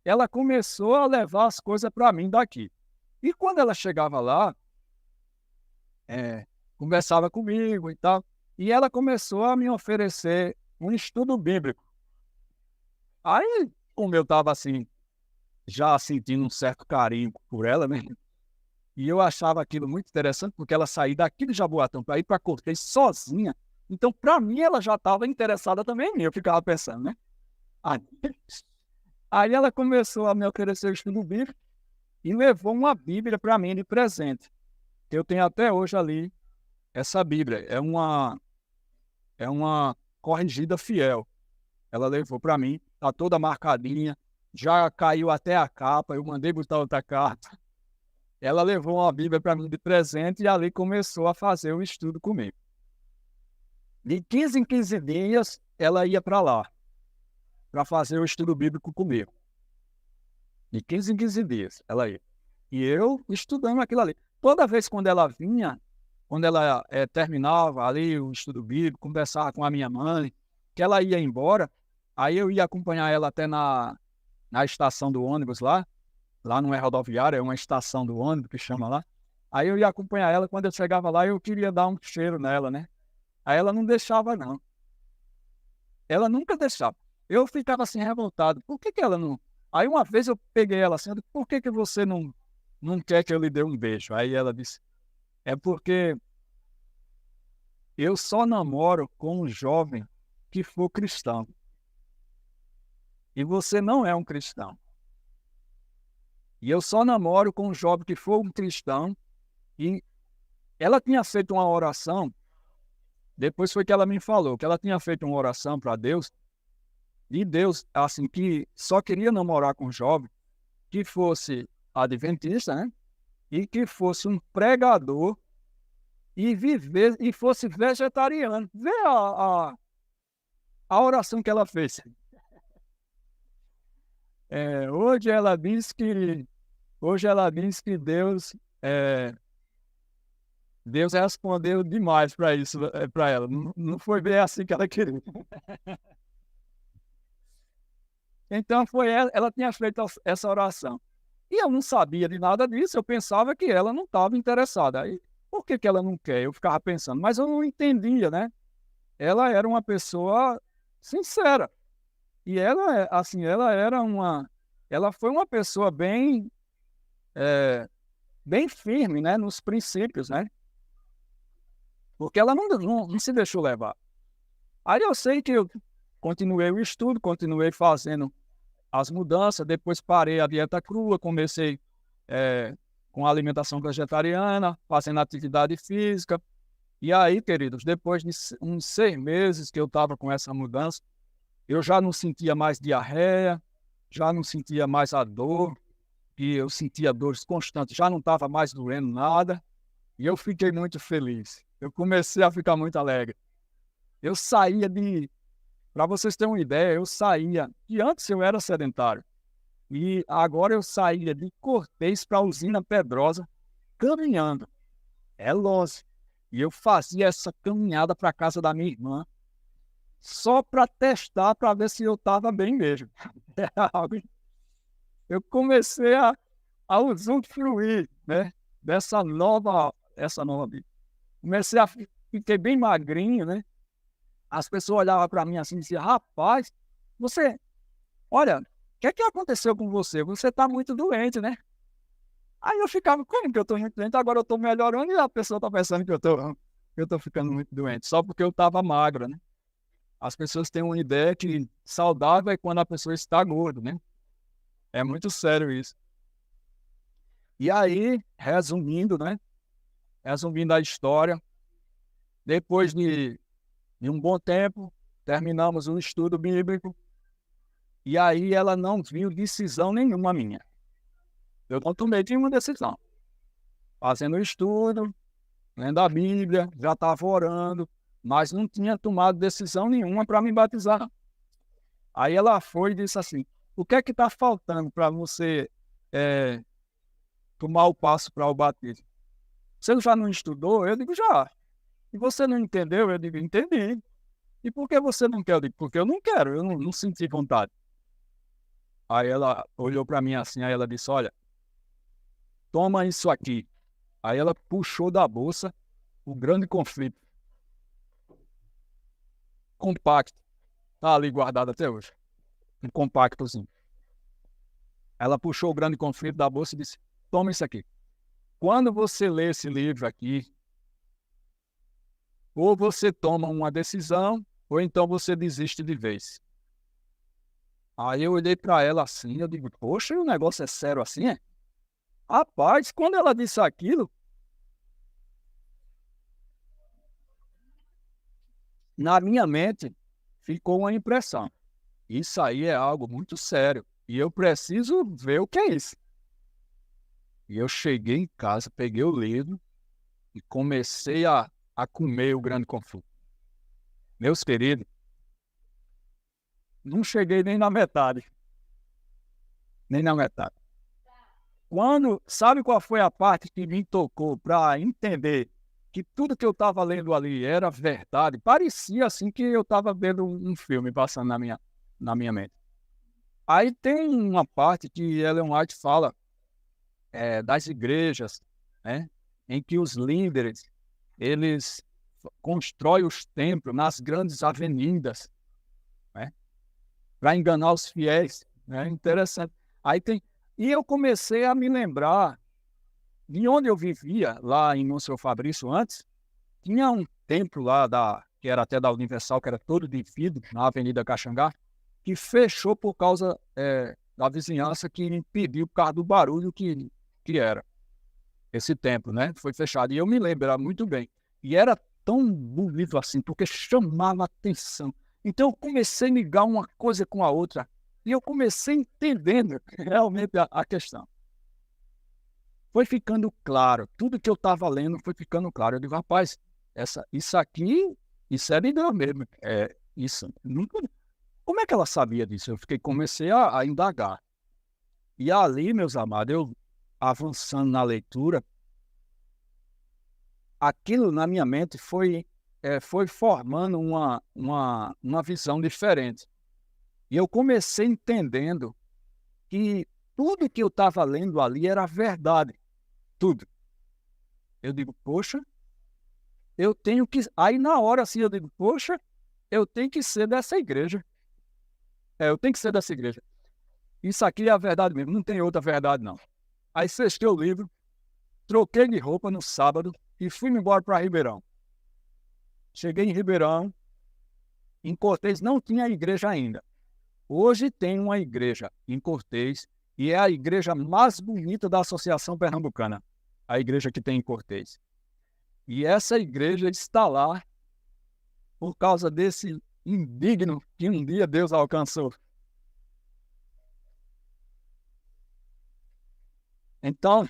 Ela começou a levar as coisas para mim daqui. E quando ela chegava lá, conversava comigo e tal, e ela começou a me oferecer um estudo bíblico. Aí, como eu estava assim, já sentindo um certo carinho por ela, né? E eu achava aquilo muito interessante, porque ela saía daqui de Jaboatão para ir para Cortez sozinha. Então, para mim, ela já estava interessada também em mim. Eu ficava pensando, né? Aí ela começou a me oferecer o estudo bíblico e levou uma Bíblia para mim de presente. Eu tenho até hoje ali essa Bíblia. É uma corrigida fiel. Ela levou para mim, está toda marcadinha, já caiu até a capa, eu mandei botar outra capa. Ela levou uma Bíblia para mim de presente e ali começou a fazer o estudo comigo. De 15 em 15 dias, ela ia para lá, para fazer o estudo bíblico comigo. De 15 em 15 dias, ela ia. E eu estudando aquilo ali. Toda vez quando ela vinha, quando ela terminava ali o estudo bíblico, conversava com a minha mãe, que ela ia embora, aí eu ia acompanhar ela até na estação do ônibus lá não é rodoviária, é uma estação do ônibus que chama lá. Aí eu ia acompanhar ela, quando eu chegava lá, eu queria dar um cheiro nela, né? Aí ela não deixava, não. Ela nunca deixava. Eu ficava assim, revoltado. Por que ela não... Aí uma vez eu peguei ela assim, por que você não quer que eu lhe dê um beijo? Aí ela disse, é porque eu só namoro com um jovem que for cristão. E você não é um cristão. E eu só namoro com um jovem que for um cristão. E ela tinha feito uma oração, depois foi que ela me falou, que ela tinha feito uma oração para Deus, e Deus, assim, que só queria namorar com um jovem que fosse adventista, né? E que fosse um pregador e fosse vegetariano. Vê a oração que ela fez. Hoje ela diz que Deus respondeu demais para isso, para ela. Não foi bem assim que ela queria. Então ela tinha feito essa oração. E eu não sabia de nada disso, eu pensava que ela não estava interessada. Aí, por que ela não quer? Eu ficava pensando, mas eu não entendia, né? Ela era uma pessoa sincera. E ela, assim, ela foi uma pessoa bem firme, né? Nos princípios, né? Porque ela não se deixou levar. Aí eu sei que eu continuei o estudo, continuei fazendo as mudanças, depois parei a dieta crua, comecei com a alimentação vegetariana, fazendo atividade física. E aí, queridos, depois de uns 6 meses que eu estava com essa mudança, eu já não sentia mais diarreia, já não sentia mais a dor, e eu sentia dores constantes, já não estava mais doendo nada, e eu fiquei muito feliz. Eu comecei a ficar muito alegre. Eu saía para vocês terem uma ideia, eu saía, e antes eu era sedentário, e agora eu saía de Cortês para a usina Pedrosa, caminhando. É longe. E eu fazia essa caminhada para a casa da minha irmã, só para testar, para ver se eu estava bem mesmo. Eu comecei a usufruir, né, essa nova vida. Fiquei bem magrinho, né? As pessoas olhavam para mim assim e diziam, rapaz, olha, o que é que aconteceu com você? Você está muito doente, né? Aí eu ficava, como que eu estou muito doente? Agora eu estou melhorando e a pessoa está pensando que eu estou ficando muito doente, só porque eu estava magro, né? As pessoas têm uma ideia que saudável é quando a pessoa está gorda, né? É muito sério isso. E aí, resumindo, né? Resumindo a história, depois de um bom tempo, terminamos um estudo bíblico, e aí ela não viu decisão nenhuma minha. Eu não tomei nenhuma decisão. Fazendo o estudo, lendo a Bíblia, já estava orando, mas não tinha tomado decisão nenhuma para me batizar. Aí ela foi e disse assim, o que é que está faltando para você tomar o passo para o batismo? Você já não estudou? Eu digo, já. E você não entendeu? Eu digo, entendi. E por que você não quer? Eu digo, porque eu não quero, eu não senti vontade. Aí ela olhou para mim assim, aí ela disse, olha, toma isso aqui. Aí ela puxou da bolsa o Grande Conflito. Compacto. Tá ali guardado até hoje. Um compactozinho. Ela puxou o Grande Conflito da bolsa e disse, toma isso aqui. Quando você lê esse livro aqui, ou você toma uma decisão, ou então você desiste de vez. Aí eu olhei para ela assim, eu digo, poxa, o negócio é sério assim, é? Rapaz, quando ela disse aquilo, na minha mente ficou uma impressão. Isso aí é algo muito sério e eu preciso ver o que é isso. E eu cheguei em casa, peguei o livro e comecei a comer o Grande Conflito. Meus queridos, não cheguei nem na metade. Nem na metade. Sabe qual foi a parte que me tocou para entender que tudo que eu estava lendo ali era verdade? Parecia assim que eu estava vendo um filme passando na minha mente. Aí tem uma parte que Ellen White fala das igrejas, né, em que os líderes, eles constroem os templos nas grandes avenidas, né, para enganar os fiéis. Né? Interessante. E eu comecei a me lembrar de onde eu vivia, lá em Monsenhor Fabrício antes, tinha um templo lá, que era até da Universal, que era todo de vidro, na Avenida Caxangá, que fechou por causa da vizinhança que impediu por causa do barulho que era esse templo, né? Foi fechado. E eu me lembro, era muito bem. E era tão bonito assim, porque chamava atenção. Então eu comecei a ligar uma coisa com a outra. E eu comecei entendendo realmente a questão. Foi ficando claro. Tudo que eu estava lendo foi ficando claro. Eu digo, rapaz, isso aqui, isso é de Deus mesmo. Isso. Como é que ela sabia disso? Comecei a indagar. E ali, meus amados, eu avançando na leitura, aquilo na minha mente foi formando uma visão diferente. E eu comecei entendendo que tudo que eu estava lendo ali era verdade. Tudo. Eu digo, poxa, eu tenho que... Aí na hora assim eu digo, poxa, eu tenho que ser dessa igreja. Eu tenho que ser dessa igreja. Isso aqui é a verdade mesmo, não tem outra verdade não. Aí fechei o livro, troquei de roupa no sábado e fui-me embora para Ribeirão. Cheguei em Ribeirão, em Cortês não tinha igreja ainda. Hoje tem uma igreja em Cortês e é a igreja mais bonita da Associação Pernambucana, a igreja que tem em Cortês. E essa igreja está lá por causa desse indigno que um dia Deus alcançou. Então,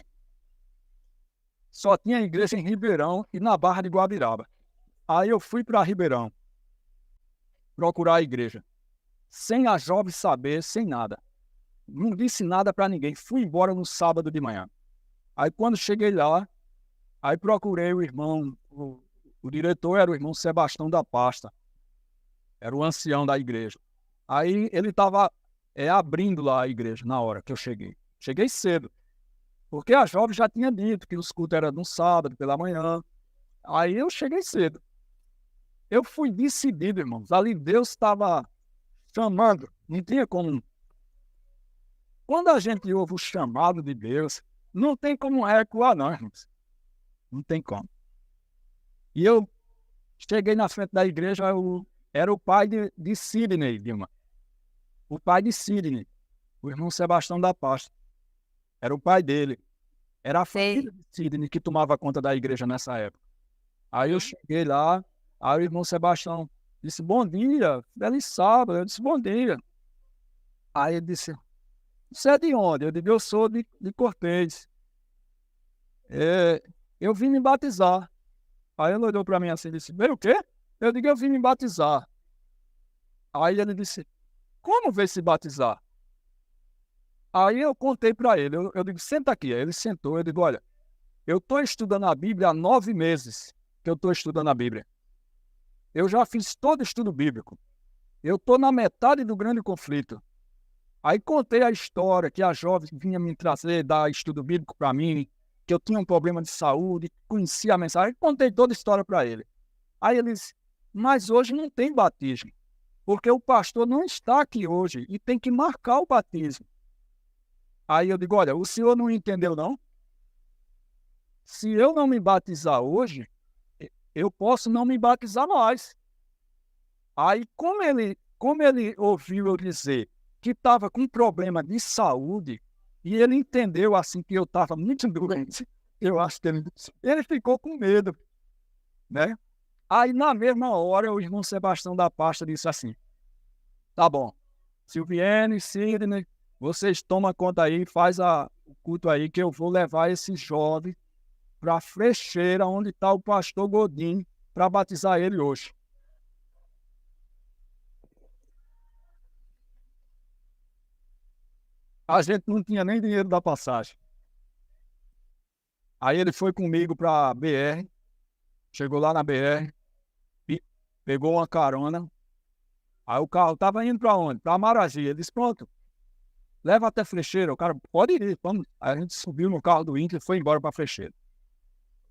só tinha igreja em Ribeirão e na Barra de Guabiraba. Aí eu fui para Ribeirão procurar a igreja, sem a jovem saber, sem nada. Não disse nada para ninguém. Fui embora no sábado de manhã. Aí quando cheguei lá, aí procurei o irmão, o diretor era o irmão Sebastião da Pasta, era o ancião da igreja. Aí ele estava abrindo lá a igreja na hora que eu cheguei. Cheguei cedo, porque a jovem já tinha dito que os cultos eram no sábado, pela manhã. Aí eu cheguei cedo. Eu fui decidido, irmãos. Ali Deus estava chamando. Não tinha como. Quando a gente ouve o chamado de Deus, não tem como recuar, não, irmãos. Não tem como. E eu cheguei na frente da igreja, era o pai de Sidney, Dilma. O pai de Sidney, o irmão Sebastião da Pasta. Era o pai dele. Era a família de Sidney que tomava conta da igreja nessa época. Aí eu cheguei lá, aí o irmão Sebastião disse, bom dia, feliz sábado. Eu disse, bom dia. Aí ele disse, você é de onde? Eu digo, eu sou de Cortês. Eu vim me batizar. Aí ele olhou para mim assim e disse, veio o quê? Eu digo, eu vim me batizar. Aí ele disse, como veio se batizar? Aí eu contei para ele, eu digo, senta aqui. Aí ele sentou, eu digo, olha, eu estou estudando a Bíblia há 9 meses que eu estou estudando a Bíblia. Eu já fiz todo estudo bíblico. Eu estou na metade do grande conflito. Aí contei a história que a jovem vinha me trazer, dar estudo bíblico para mim, que eu tinha um problema de saúde, conhecia a mensagem. Aí contei toda a história para ele. Aí ele disse, mas hoje não tem batismo, porque o pastor não está aqui hoje e tem que marcar o batismo. Aí eu digo, olha, o senhor não entendeu, não? Se eu não me batizar hoje, eu posso não me batizar mais. Aí, como ele ouviu eu dizer que estava com problema de saúde, e ele entendeu assim que eu estava muito doente, eu acho que ele ficou com medo, né? Aí, na mesma hora, o irmão Sebastião da Pasta disse assim, tá bom, Silviane, Sidney, vocês tomam conta aí, faz o culto aí, que eu vou levar esse jovem para a Frecheira, onde está o pastor Godinho, para batizar ele hoje. A gente não tinha nem dinheiro da passagem. Aí ele foi comigo para a BR, chegou lá na BR, pegou uma carona. Aí o carro estava indo para onde? Para Maraji. Ele disse, pronto, leva até Frecheira. O cara, pode ir, vamos. Aí a gente subiu no carro do Inter e foi embora para Frecheira.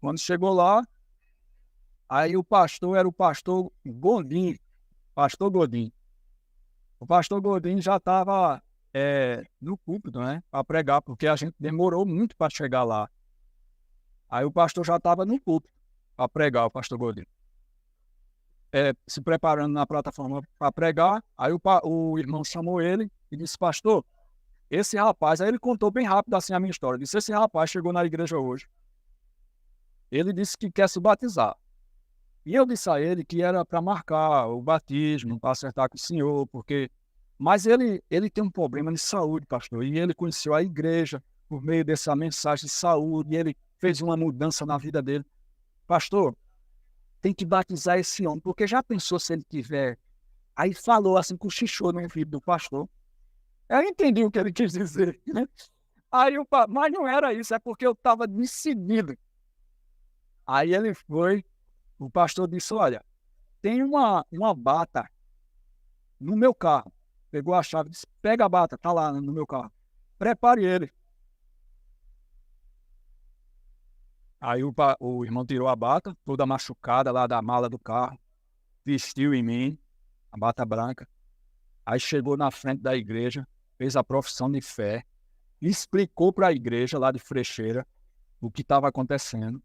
Quando chegou lá, aí o pastor era o pastor Godinho, pastor Godinho. O pastor Godinho já estava no púlpito, né, para pregar, porque a gente demorou muito para chegar lá. Aí o pastor já estava no púlpito para pregar, o pastor Godinho. Se preparando na plataforma para pregar, aí o irmão chamou ele e disse, pastor, esse rapaz, aí ele contou bem rápido assim a minha história, disse, esse rapaz chegou na igreja hoje, ele disse que quer se batizar. E eu disse a ele que era para marcar o batismo, para acertar com o senhor, porque... Mas ele tem um problema de saúde, pastor, e ele conheceu a igreja por meio dessa mensagem de saúde, e ele fez uma mudança na vida dele. Pastor, tem que batizar esse homem, porque já pensou se ele tiver... Aí falou assim, cochichou no ouvido do pastor. Eu entendi o que ele quis dizer, né? Mas não era isso, é porque eu estava decidido. Aí ele foi, o pastor disse, olha, tem uma bata no meu carro. Pegou a chave e disse, pega a bata, tá lá no meu carro. Prepare ele. Aí o irmão tirou a bata, toda machucada lá da mala do carro, vestiu em mim, a bata branca. Aí chegou na frente da igreja, fez a profissão de fé, explicou para a igreja lá de Frecheira o que estava acontecendo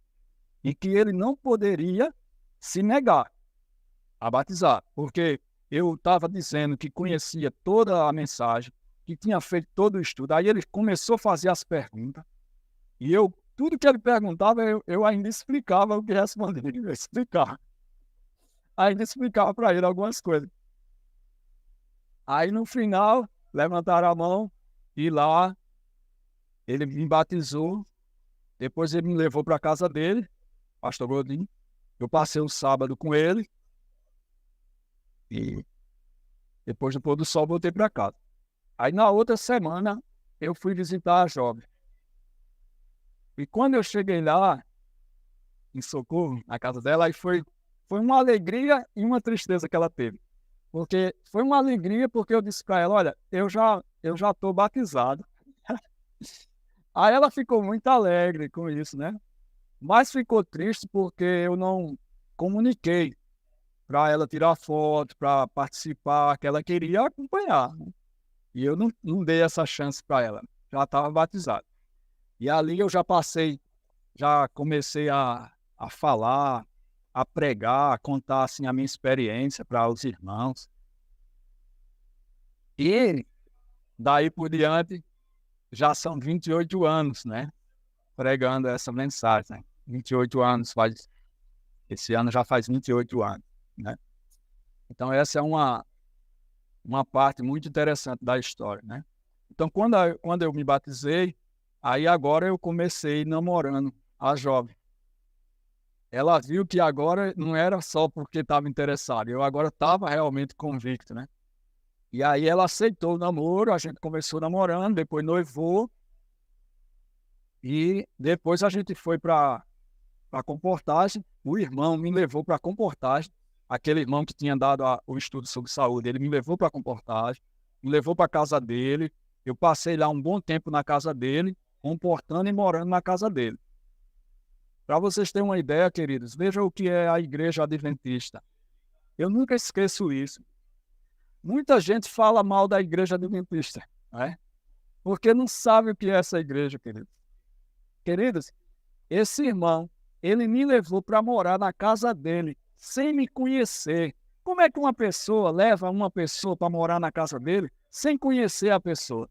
e que ele não poderia se negar a batizar, porque eu estava dizendo que conhecia toda a mensagem, que tinha feito todo o estudo. Aí ele começou a fazer as perguntas e tudo que ele perguntava, eu ainda explicava o que respondia, eu explicava. Ainda explicava para ele algumas coisas. Aí no final, levantaram a mão e lá Ele me batizou, depois ele me levou para a casa dele, pastor Godinho. Eu passei o sábado com ele e depois do pôr do sol voltei para casa. Aí na outra semana eu fui visitar a jovem. E quando eu cheguei lá, em Socorro, na casa dela, aí foi uma alegria e uma tristeza que ela teve. Porque foi uma alegria porque eu disse para ela, olha, eu já estou batizado. Aí ela ficou muito alegre com isso, né? Mas ficou triste porque eu não comuniquei para ela tirar foto, para participar, que ela queria acompanhar, né? E eu não dei essa chance para ela. Já estava batizado. E ali eu já comecei a falar, a pregar, a contar assim, a minha experiência para os irmãos. E daí por diante, já são 28 anos, né? Pregando essa mensagem, né? 28 anos, esse ano já faz 28 anos, né? Então essa é uma parte muito interessante da história, né? Então quando eu me batizei, aí agora eu comecei namorando a jovem. Ela viu que agora não era só porque estava interessado, eu agora estava realmente convicto, né? E aí ela aceitou o namoro, a gente começou namorando, depois noivou, e depois a gente foi para Comportagem. O irmão me levou para Comportagem, aquele irmão que tinha dado o estudo sobre saúde, ele me levou para Comportagem, me levou para a casa dele, eu passei lá um bom tempo na casa dele, comportando e morando na casa dele. Para vocês terem uma ideia, queridos, vejam o que é a igreja adventista. Eu nunca esqueço isso. Muita gente fala mal da igreja adventista, né? Porque não sabe o que é essa igreja, queridos. Queridos, esse irmão, ele me levou para morar na casa dele, sem me conhecer. Como é que uma pessoa leva uma pessoa para morar na casa dele, sem conhecer a pessoa?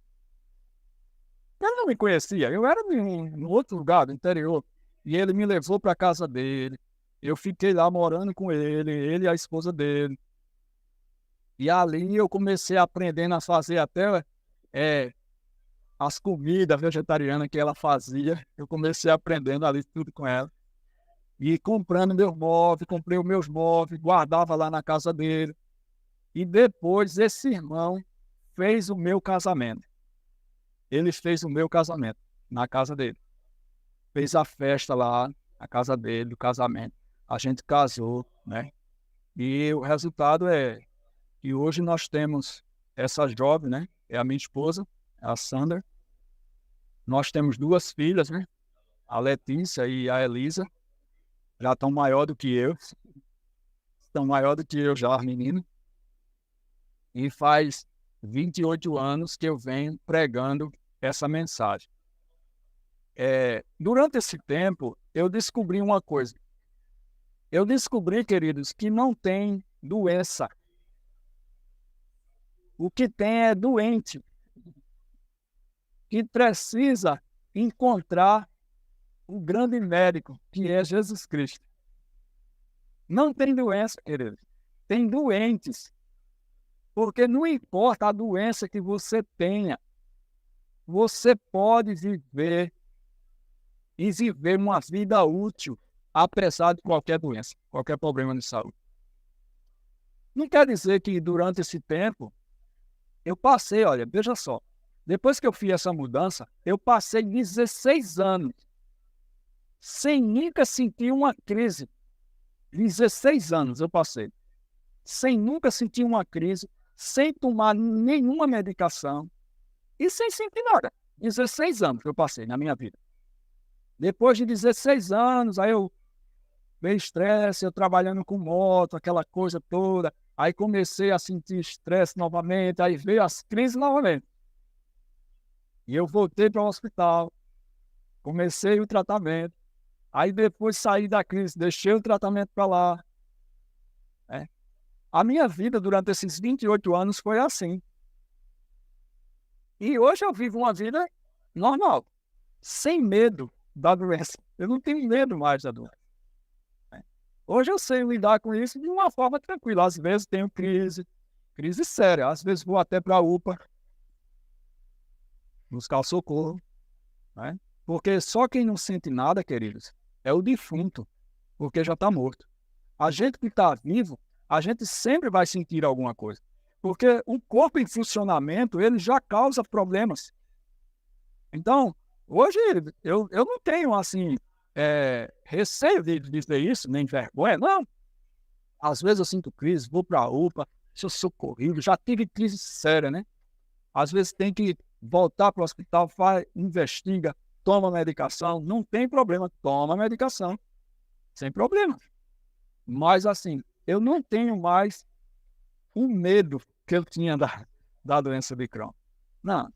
Ele não me conhecia, eu era em outro lugar, do interior. E ele me levou para a casa dele. Eu fiquei lá morando com ele e a esposa dele. E ali eu comecei aprendendo a fazer até as comidas vegetarianas que ela fazia. Eu comecei aprendendo ali tudo com ela. E comprando meus móveis, comprei os meus móveis, guardava lá na casa dele. E depois esse irmão fez o meu casamento. Ele fez o meu casamento na casa dele. Fez a festa lá na casa dele, do casamento. A gente casou, né? E o resultado é que hoje nós temos essa jovem, né? É a minha esposa, a Sandra. Nós temos 2 filhas, né? A Letícia e a Elisa. Já estão maior do que eu. Estão maior do que eu já, as meninas. E faz 28 anos que eu venho pregando essa mensagem. Durante esse tempo, eu descobri uma coisa. Eu descobri, queridos, que não tem doença. O que tem é doente, que precisa encontrar o grande médico, que é Jesus Cristo. Não tem doença, queridos. Tem doentes. Porque não importa a doença que você tenha, você pode viver e viver uma vida útil, apesar de qualquer doença, qualquer problema de saúde. Não quer dizer que durante esse tempo, eu passei, olha, veja só, depois que eu fiz essa mudança, eu passei 16 anos sem nunca sentir uma crise. 16 anos eu passei, sem nunca sentir uma crise, sem tomar nenhuma medicação e sem sentir nada. 16 anos eu passei na minha vida. Depois de 16 anos, aí eu veio estresse, eu trabalhando com moto, aquela coisa toda. Aí comecei a sentir estresse novamente, aí veio as crises novamente. E eu voltei para o hospital, comecei o tratamento. Aí depois saí da crise, deixei o tratamento para lá. A minha vida durante esses 28 anos foi assim. E hoje eu vivo uma vida normal, sem medo da doença. Eu não tenho medo mais da doença. Hoje eu sei lidar com isso de uma forma tranquila. Às vezes tenho crise séria. Às vezes vou até para a UPA, buscar o socorro, né? Porque só quem não sente nada, queridos, é o defunto, porque já está morto. A gente que está vivo, a gente sempre vai sentir alguma coisa. Porque o corpo em funcionamento, ele já causa problemas. Então, hoje eu não tenho, assim, receio de dizer isso, nem vergonha, não. Às vezes eu sinto crise, vou para a UPA, sou socorrido, já tive crise séria, né? Às vezes tem que voltar para o hospital, investiga, toma medicação, não tem problema, toma medicação, sem problema. Mas, assim, eu não tenho mais o medo que eu tinha da doença de Crohn. Não.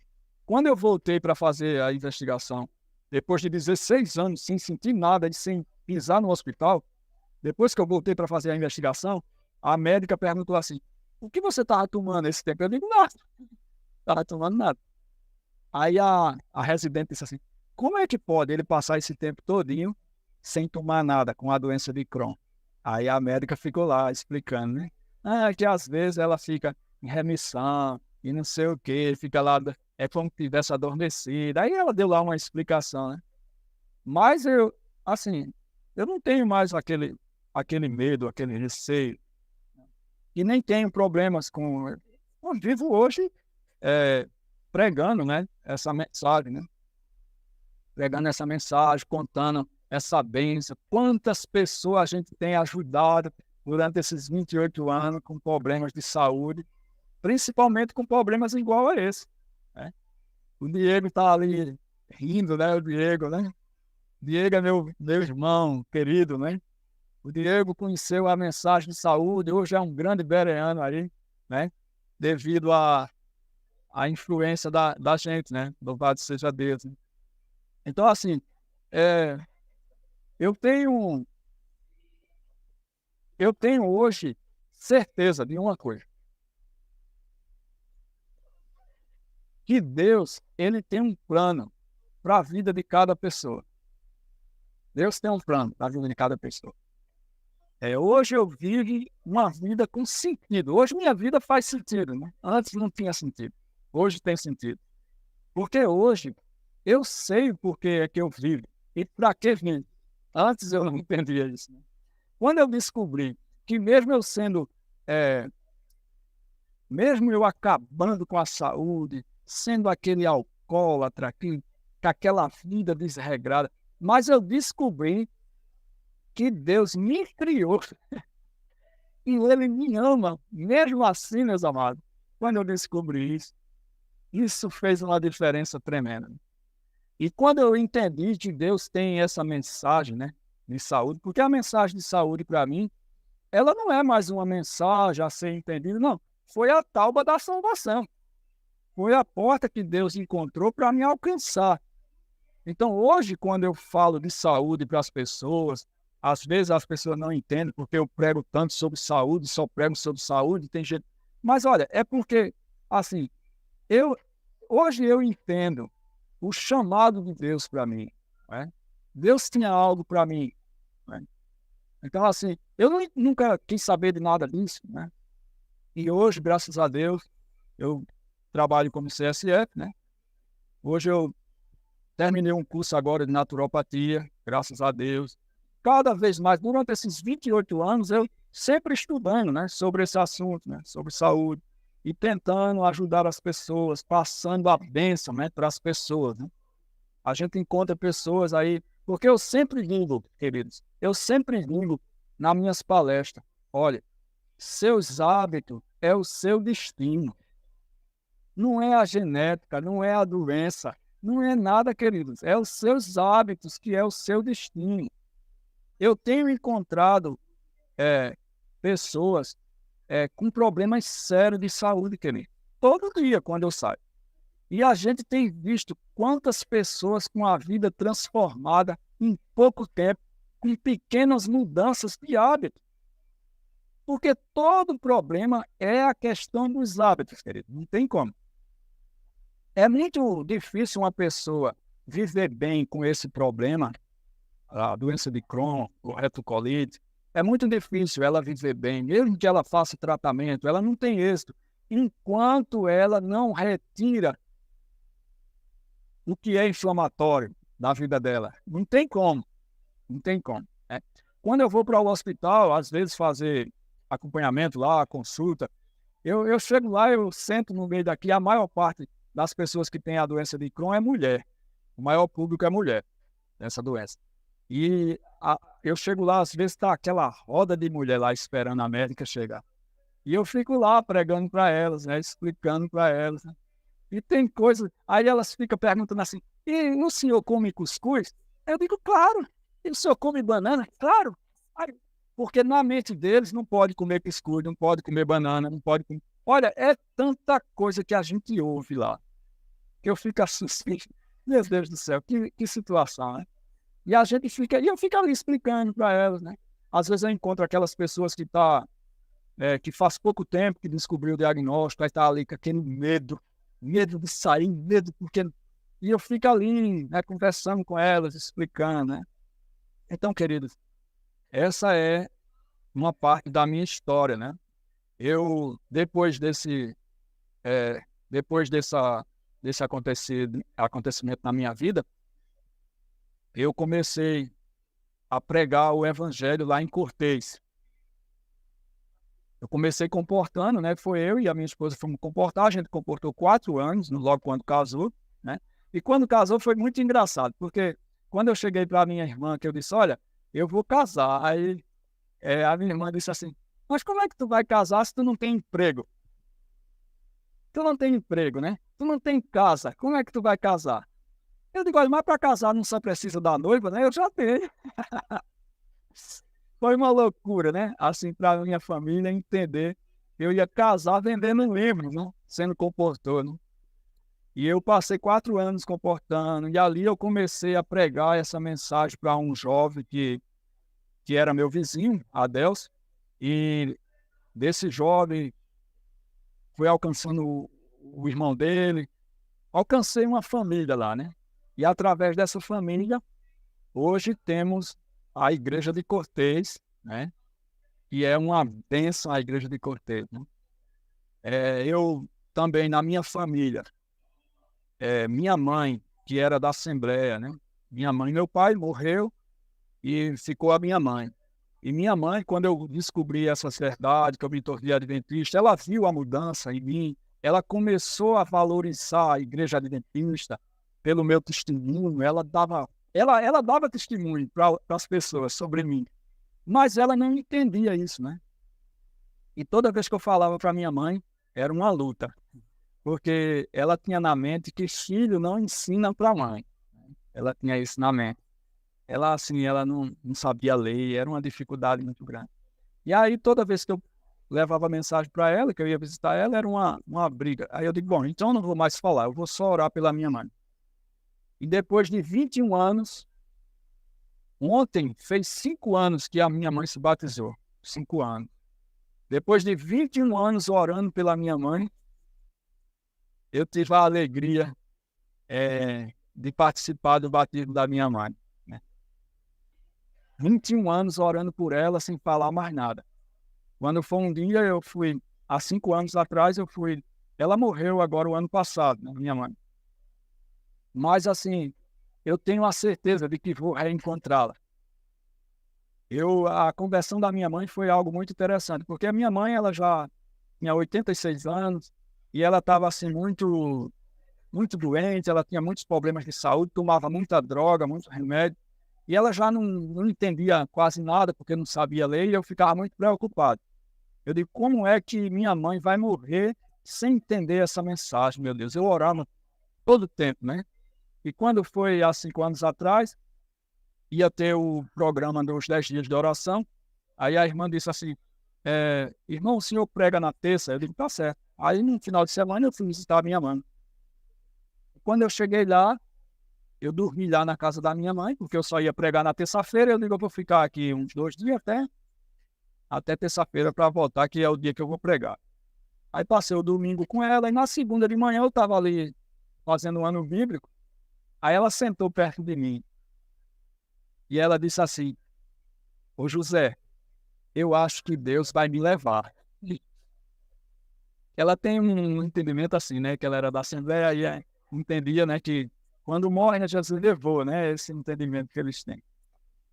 Quando eu voltei para fazer a investigação, depois de 16 anos sem sentir nada e sem pisar no hospital, depois que eu voltei para fazer a investigação, a médica perguntou assim: o que você estava tomando esse tempo? Eu digo: nada, não estava tomando nada. Aí a residente disse assim: como é que pode ele passar esse tempo todinho sem tomar nada com a doença de Crohn? Aí a médica ficou lá explicando, né? Que às vezes ela fica em remissão e não sei o que, fica lá, é como se tivesse adormecida. Aí ela deu lá uma explicação, né? Mas assim, eu não tenho mais aquele medo, aquele receio. E nem tenho problemas com... Eu vivo hoje pregando, né, essa mensagem, né? Pregando essa mensagem, contando essa bênção. Quantas pessoas a gente tem ajudado durante esses 28 anos com problemas de saúde, principalmente com problemas igual a esse, né? O Diego está ali rindo, né? O Diego, né? O Diego é meu irmão querido, né? O Diego conheceu a mensagem de saúde, hoje é um grande bereano aí, né? Devido à influência da gente, né? Louvado seja Deus, né? Então, assim, eu tenho hoje certeza de uma coisa: que Deus, ele tem um plano para a vida de cada pessoa. Deus tem um plano para a vida de cada pessoa. Hoje eu vivo uma vida com sentido. Hoje minha vida faz sentido, né? Antes não tinha sentido. Hoje tem sentido. Porque hoje eu sei por que é que eu vivo e para que vim. Antes eu não entendia isso, né? Quando eu descobri que mesmo eu sendo, mesmo eu acabando com a saúde, sendo aquele alcoólatra, com aquela vida desregrada, mas eu descobri que Deus me criou e Ele me ama, mesmo assim, meus amados. Quando eu descobri isso fez uma diferença tremenda. E quando eu entendi que Deus tem essa mensagem, né, de saúde, porque a mensagem de saúde, para mim, ela não é mais uma mensagem a ser entendida, não. Foi a tauba da salvação. Foi a porta que Deus encontrou para me alcançar. Então, hoje, quando eu falo de saúde para as pessoas, às vezes as pessoas não entendem porque eu prego tanto sobre saúde, só prego sobre saúde, tem gente... Mas, olha, é porque, assim, hoje eu entendo o chamado de Deus para mim, né? Deus tinha algo para mim, né? Então, assim, eu nunca quis saber de nada disso, né? E hoje, graças a Deus, eu trabalho como CSF, né? Hoje eu terminei um curso agora de naturopatia, graças a Deus. Cada vez mais, durante esses 28 anos, eu sempre estudando, né, sobre esse assunto, né, sobre saúde, e tentando ajudar as pessoas, passando a bênção, né, para as pessoas, né? A gente encontra pessoas aí, porque eu sempre digo, queridos, eu sempre digo nas minhas palestras: olha, seus hábitos é o seu destino. Não é a genética, não é a doença, não é nada, queridos. É os seus hábitos que é o seu destino. Eu tenho encontrado pessoas com problemas sérios de saúde, querido, todo dia quando eu saio. E a gente tem visto quantas pessoas com a vida transformada em pouco tempo, com pequenas mudanças de hábito. Porque todo problema é a questão dos hábitos, querido. Não tem como. É muito difícil uma pessoa viver bem com esse problema, a doença de Crohn, o retocolite. É muito difícil ela viver bem, mesmo que ela faça tratamento, ela não tem êxito, enquanto ela não retira o que é inflamatório na vida dela. Não tem como, não tem como, né? Quando eu vou para o hospital, às vezes fazer acompanhamento lá, consulta, eu chego lá, eu sento no meio daqui, a maior parte das pessoas que têm a doença de Crohn é mulher. O maior público é mulher dessa doença. E eu chego lá, às vezes está aquela roda de mulher lá esperando a médica chegar. E eu fico lá pregando para elas, né, explicando para elas, né? E tem coisa, aí elas ficam perguntando assim, e o senhor come cuscuz? Eu digo, claro. E o senhor come banana? Claro. Aí, porque na mente deles não pode comer cuscuz, não pode comer banana, não pode comer... Olha, é tanta coisa que a gente ouve lá, que eu fico assim, meu Deus do céu, que situação, né? E a gente fica, e eu fico ali explicando para elas, né? Às vezes eu encontro aquelas pessoas que faz pouco tempo que descobriu o diagnóstico, aí está ali com aquele medo de sair, medo porque... E eu fico ali, né, conversando com elas, explicando, né? Então, queridos, essa é uma parte da minha história, né? Eu, depois desse acontecimento na minha vida, eu comecei a pregar o evangelho lá em Cortês. Eu comecei comportando, né? Foi eu e a minha esposa fomos comportar. A gente comportou 4 anos, logo quando casou, né? E quando casou foi muito engraçado, porque quando eu cheguei para a minha irmã, que eu disse, olha, eu vou casar. Aí a minha irmã disse assim, mas como é que tu vai casar se tu não tem emprego? Tu não tem emprego, né? Tu não tem casa. Como é que tu vai casar? Eu digo, olha, mas para casar não só precisa da noiva, né? Eu já tenho. Foi uma loucura, né? Assim, para minha família entender. Eu ia casar vendendo livros, né? Sendo comportor, né? E eu passei 4 anos comportando. E ali eu comecei a pregar essa mensagem para um jovem que era meu vizinho, Adelso. E desse jovem fui alcançando o irmão dele. Alcancei uma família lá, né? E através dessa família, hoje temos a Igreja de Cortês, né? Que é uma bênção a Igreja de Cortês, né? Eu também, na minha família, minha mãe, que era da Assembleia, né? Minha mãe, meu pai morreu e ficou a minha mãe. E minha mãe, quando eu descobri essa verdade, que eu me tornei adventista, ela viu a mudança em mim, ela começou a valorizar a Igreja Adventista pelo meu testemunho, ela dava testemunho para as pessoas sobre mim, mas ela não entendia isso, né? E toda vez que eu falava para minha mãe, era uma luta, porque ela tinha na mente que filho não ensina para a mãe. Ela tinha isso na mente. Ela, assim, ela não sabia ler, era uma dificuldade muito grande. E aí, toda vez que eu levava mensagem para ela, que eu ia visitar ela, era uma briga. Aí eu digo, bom, então eu não vou mais falar, eu vou só orar pela minha mãe. E depois de 21 anos, ontem fez 5 anos que a minha mãe se batizou. 5 anos. Depois de 21 anos orando pela minha mãe, eu tive a alegria de participar do batismo da minha mãe, né? 21 anos orando por ela sem falar mais nada. Quando foi um dia, eu fui, há 5 anos atrás, eu fui. Ela morreu agora o ano passado, né, minha mãe. Mas assim, eu tenho a certeza de que vou reencontrá-la. A conversão da minha mãe foi algo muito interessante, porque a minha mãe, ela já tinha 86 anos e ela estava assim muito, muito doente, ela tinha muitos problemas de saúde, tomava muita droga, muito remédio, e ela já não entendia quase nada, porque não sabia ler, e eu ficava muito preocupado. Eu digo, como é que minha mãe vai morrer sem entender essa mensagem, meu Deus? Eu orava todo o tempo, né? E quando foi há 5 anos atrás, ia ter o programa dos 10 dias de oração. Aí a irmã disse assim, irmão, o senhor prega na terça? Eu digo, tá certo. Aí no final de semana eu fui visitar a minha mãe. Quando eu cheguei lá, eu dormi lá na casa da minha mãe, porque eu só ia pregar na terça-feira. Eu digo, eu vou ficar aqui uns 2 dias até terça-feira para voltar, que é o dia que eu vou pregar. Aí passei o domingo com ela, e na segunda de manhã eu estava ali fazendo um ano bíblico. Aí ela sentou perto de mim. E ela disse assim, ô José, eu acho que Deus vai me levar. Ela tem um entendimento assim, né? Que ela era da Assembleia e entendia, né? Que Quando morre, né, Jesus levou, né? Esse entendimento que eles têm.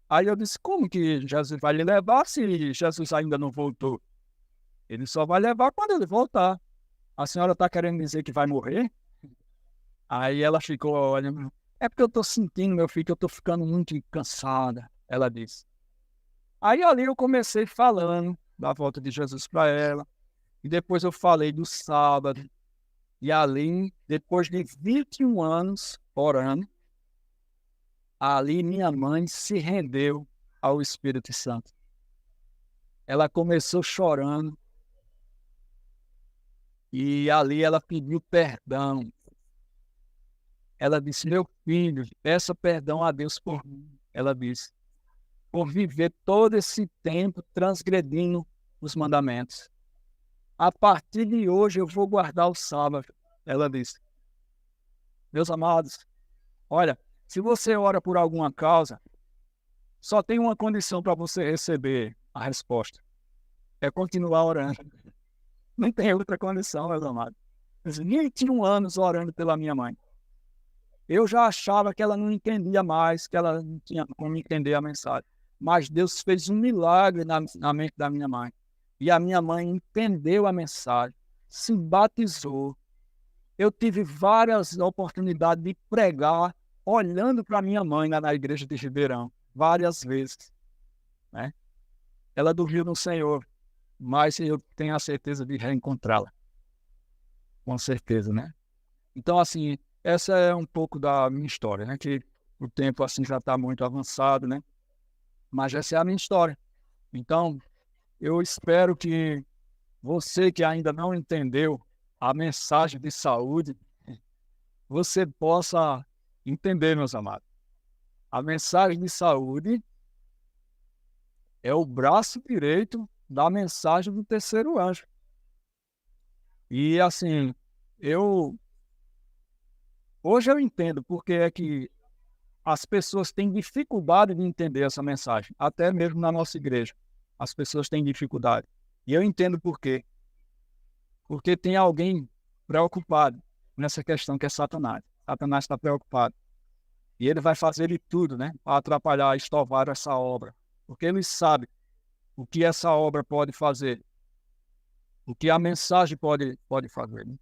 Aí eu disse, como que Jesus vai lhe levar se Jesus ainda não voltou? Ele só vai levar quando ele voltar. A senhora está querendo dizer que vai morrer? Aí ela ficou olhando. É porque eu estou sentindo, meu filho, que eu estou ficando muito cansada, ela disse. Aí ali eu comecei falando da volta de Jesus para ela. E depois eu falei do sábado. E ali, depois de 21 anos orando, ali minha mãe se rendeu ao Espírito Santo. Ela começou chorando. E ali ela pediu perdão. Ela disse, meu filho, peça perdão a Deus por mim. Ela disse, por viver todo esse tempo transgredindo os mandamentos. A partir de hoje eu vou guardar o sábado. Ela disse, meus amados, olha, se você ora por alguma causa, só tem uma condição para você receber a resposta. É continuar orando. Não tem outra condição, meus amados. 21 anos orando pela minha mãe. Eu já achava que ela não entendia mais, que ela não tinha como entender a mensagem. Mas Deus fez um milagre na mente da minha mãe. E a minha mãe entendeu a mensagem, se batizou. Eu tive várias oportunidades de pregar olhando para minha mãe lá na igreja de Ribeirão, várias vezes, né? Ela dormiu no Senhor, mas eu tenho a certeza de reencontrá-la. Com certeza, né? Então, assim, essa é um pouco da minha história, né? Que o tempo, assim, já está muito avançado, né? Mas essa é a minha história. Então, eu espero que você que ainda não entendeu a mensagem de saúde, você possa entender, meus amados. A mensagem de saúde é o braço direito da mensagem do terceiro anjo. E, assim, hoje eu entendo porque é que as pessoas têm dificuldade de entender essa mensagem, até mesmo na nossa igreja. As pessoas têm dificuldade. E eu entendo por quê. Porque tem alguém preocupado nessa questão que é Satanás. Satanás está preocupado. E ele vai fazer de tudo, né, para atrapalhar, estovar essa obra. Porque ele sabe o que essa obra pode fazer. O que a mensagem pode fazer. Né?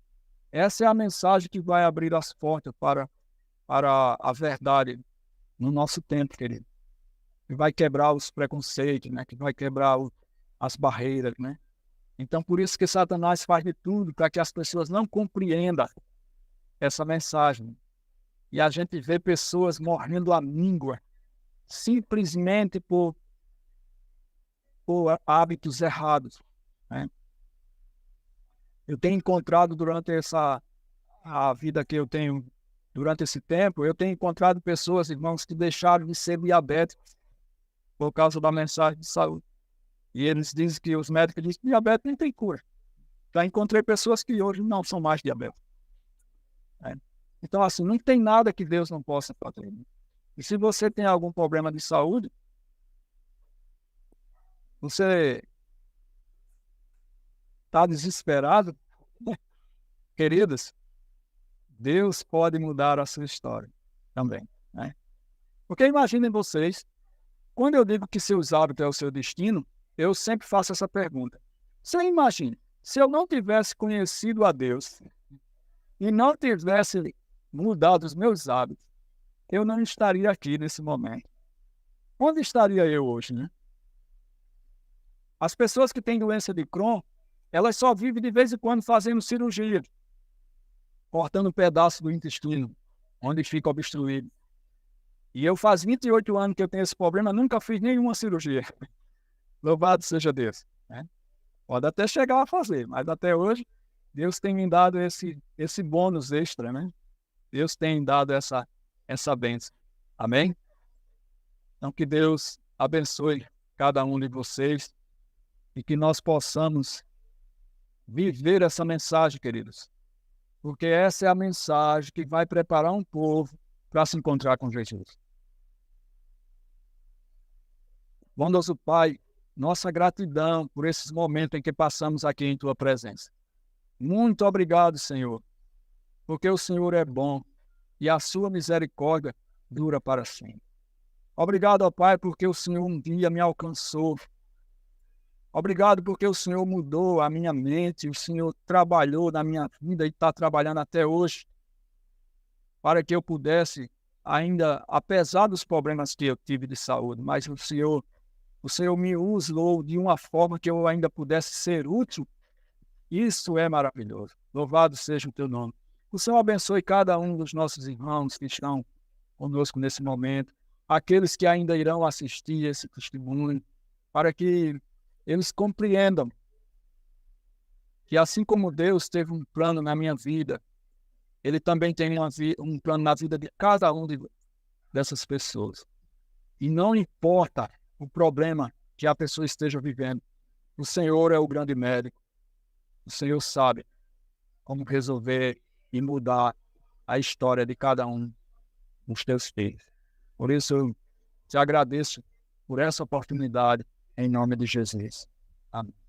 Essa é a mensagem que vai abrir as portas para a verdade no nosso tempo, querido. Que vai quebrar os preconceitos, né? Que vai quebrar as barreiras, né? Então, por isso que Satanás faz de tudo para que as pessoas não compreendam essa mensagem. E a gente vê pessoas morrendo à míngua, simplesmente por hábitos errados, né? Eu tenho encontrado durante a vida que eu tenho, durante esse tempo, eu tenho encontrado pessoas, irmãos, que deixaram de ser diabéticos por causa da mensagem de saúde. E eles dizem que os médicos dizem que diabetes não tem cura. Já encontrei pessoas que hoje não são mais diabéticos. Né? Então, assim, não tem nada que Deus não possa fazer. E se você tem algum problema de saúde, você está desesperado, queridos, Deus pode mudar a sua história também. Né? Porque imaginem vocês, quando eu digo que seus hábitos é o seu destino, eu sempre faço essa pergunta. Você imagina, se eu não tivesse conhecido a Deus e não tivesse mudado os meus hábitos, eu não estaria aqui nesse momento. Onde estaria eu hoje, né? As pessoas que têm doença de Crohn, elas só vivem de vez em quando fazendo cirurgia, cortando um pedaço do intestino, onde fica obstruído. E eu faz 28 anos que eu tenho esse problema, nunca fiz nenhuma cirurgia. Louvado seja Deus. Né? Pode até chegar a fazer, mas até hoje, Deus tem me dado esse bônus extra, né? Deus tem dado essa bênção. Amém? Então, que Deus abençoe cada um de vocês e que nós possamos viver essa mensagem, queridos. Porque essa é a mensagem que vai preparar um povo para se encontrar com Jesus. Bondoso Pai, nossa gratidão por esses momentos em que passamos aqui em Tua presença. Muito obrigado, Senhor, porque o Senhor é bom e a sua misericórdia dura para sempre. Obrigado, ó Pai, porque o Senhor um dia me alcançou. Obrigado porque o Senhor mudou a minha mente, o Senhor trabalhou na minha vida e está trabalhando até hoje para que eu pudesse ainda, apesar dos problemas que eu tive de saúde, mas o Senhor me usou de uma forma que eu ainda pudesse ser útil. Isso é maravilhoso. Louvado seja o teu nome. O Senhor abençoe cada um dos nossos irmãos que estão conosco nesse momento, aqueles que ainda irão assistir esse testemunho, para que eles compreendam que assim como Deus teve um plano na minha vida, Ele também tem um plano na vida de cada um dessas pessoas. E não importa o problema que a pessoa esteja vivendo, o Senhor é o grande médico. O Senhor sabe como resolver e mudar a história de cada um dos teus filhos. Por isso, eu te agradeço por essa oportunidade, em nome de Jesus. Amém.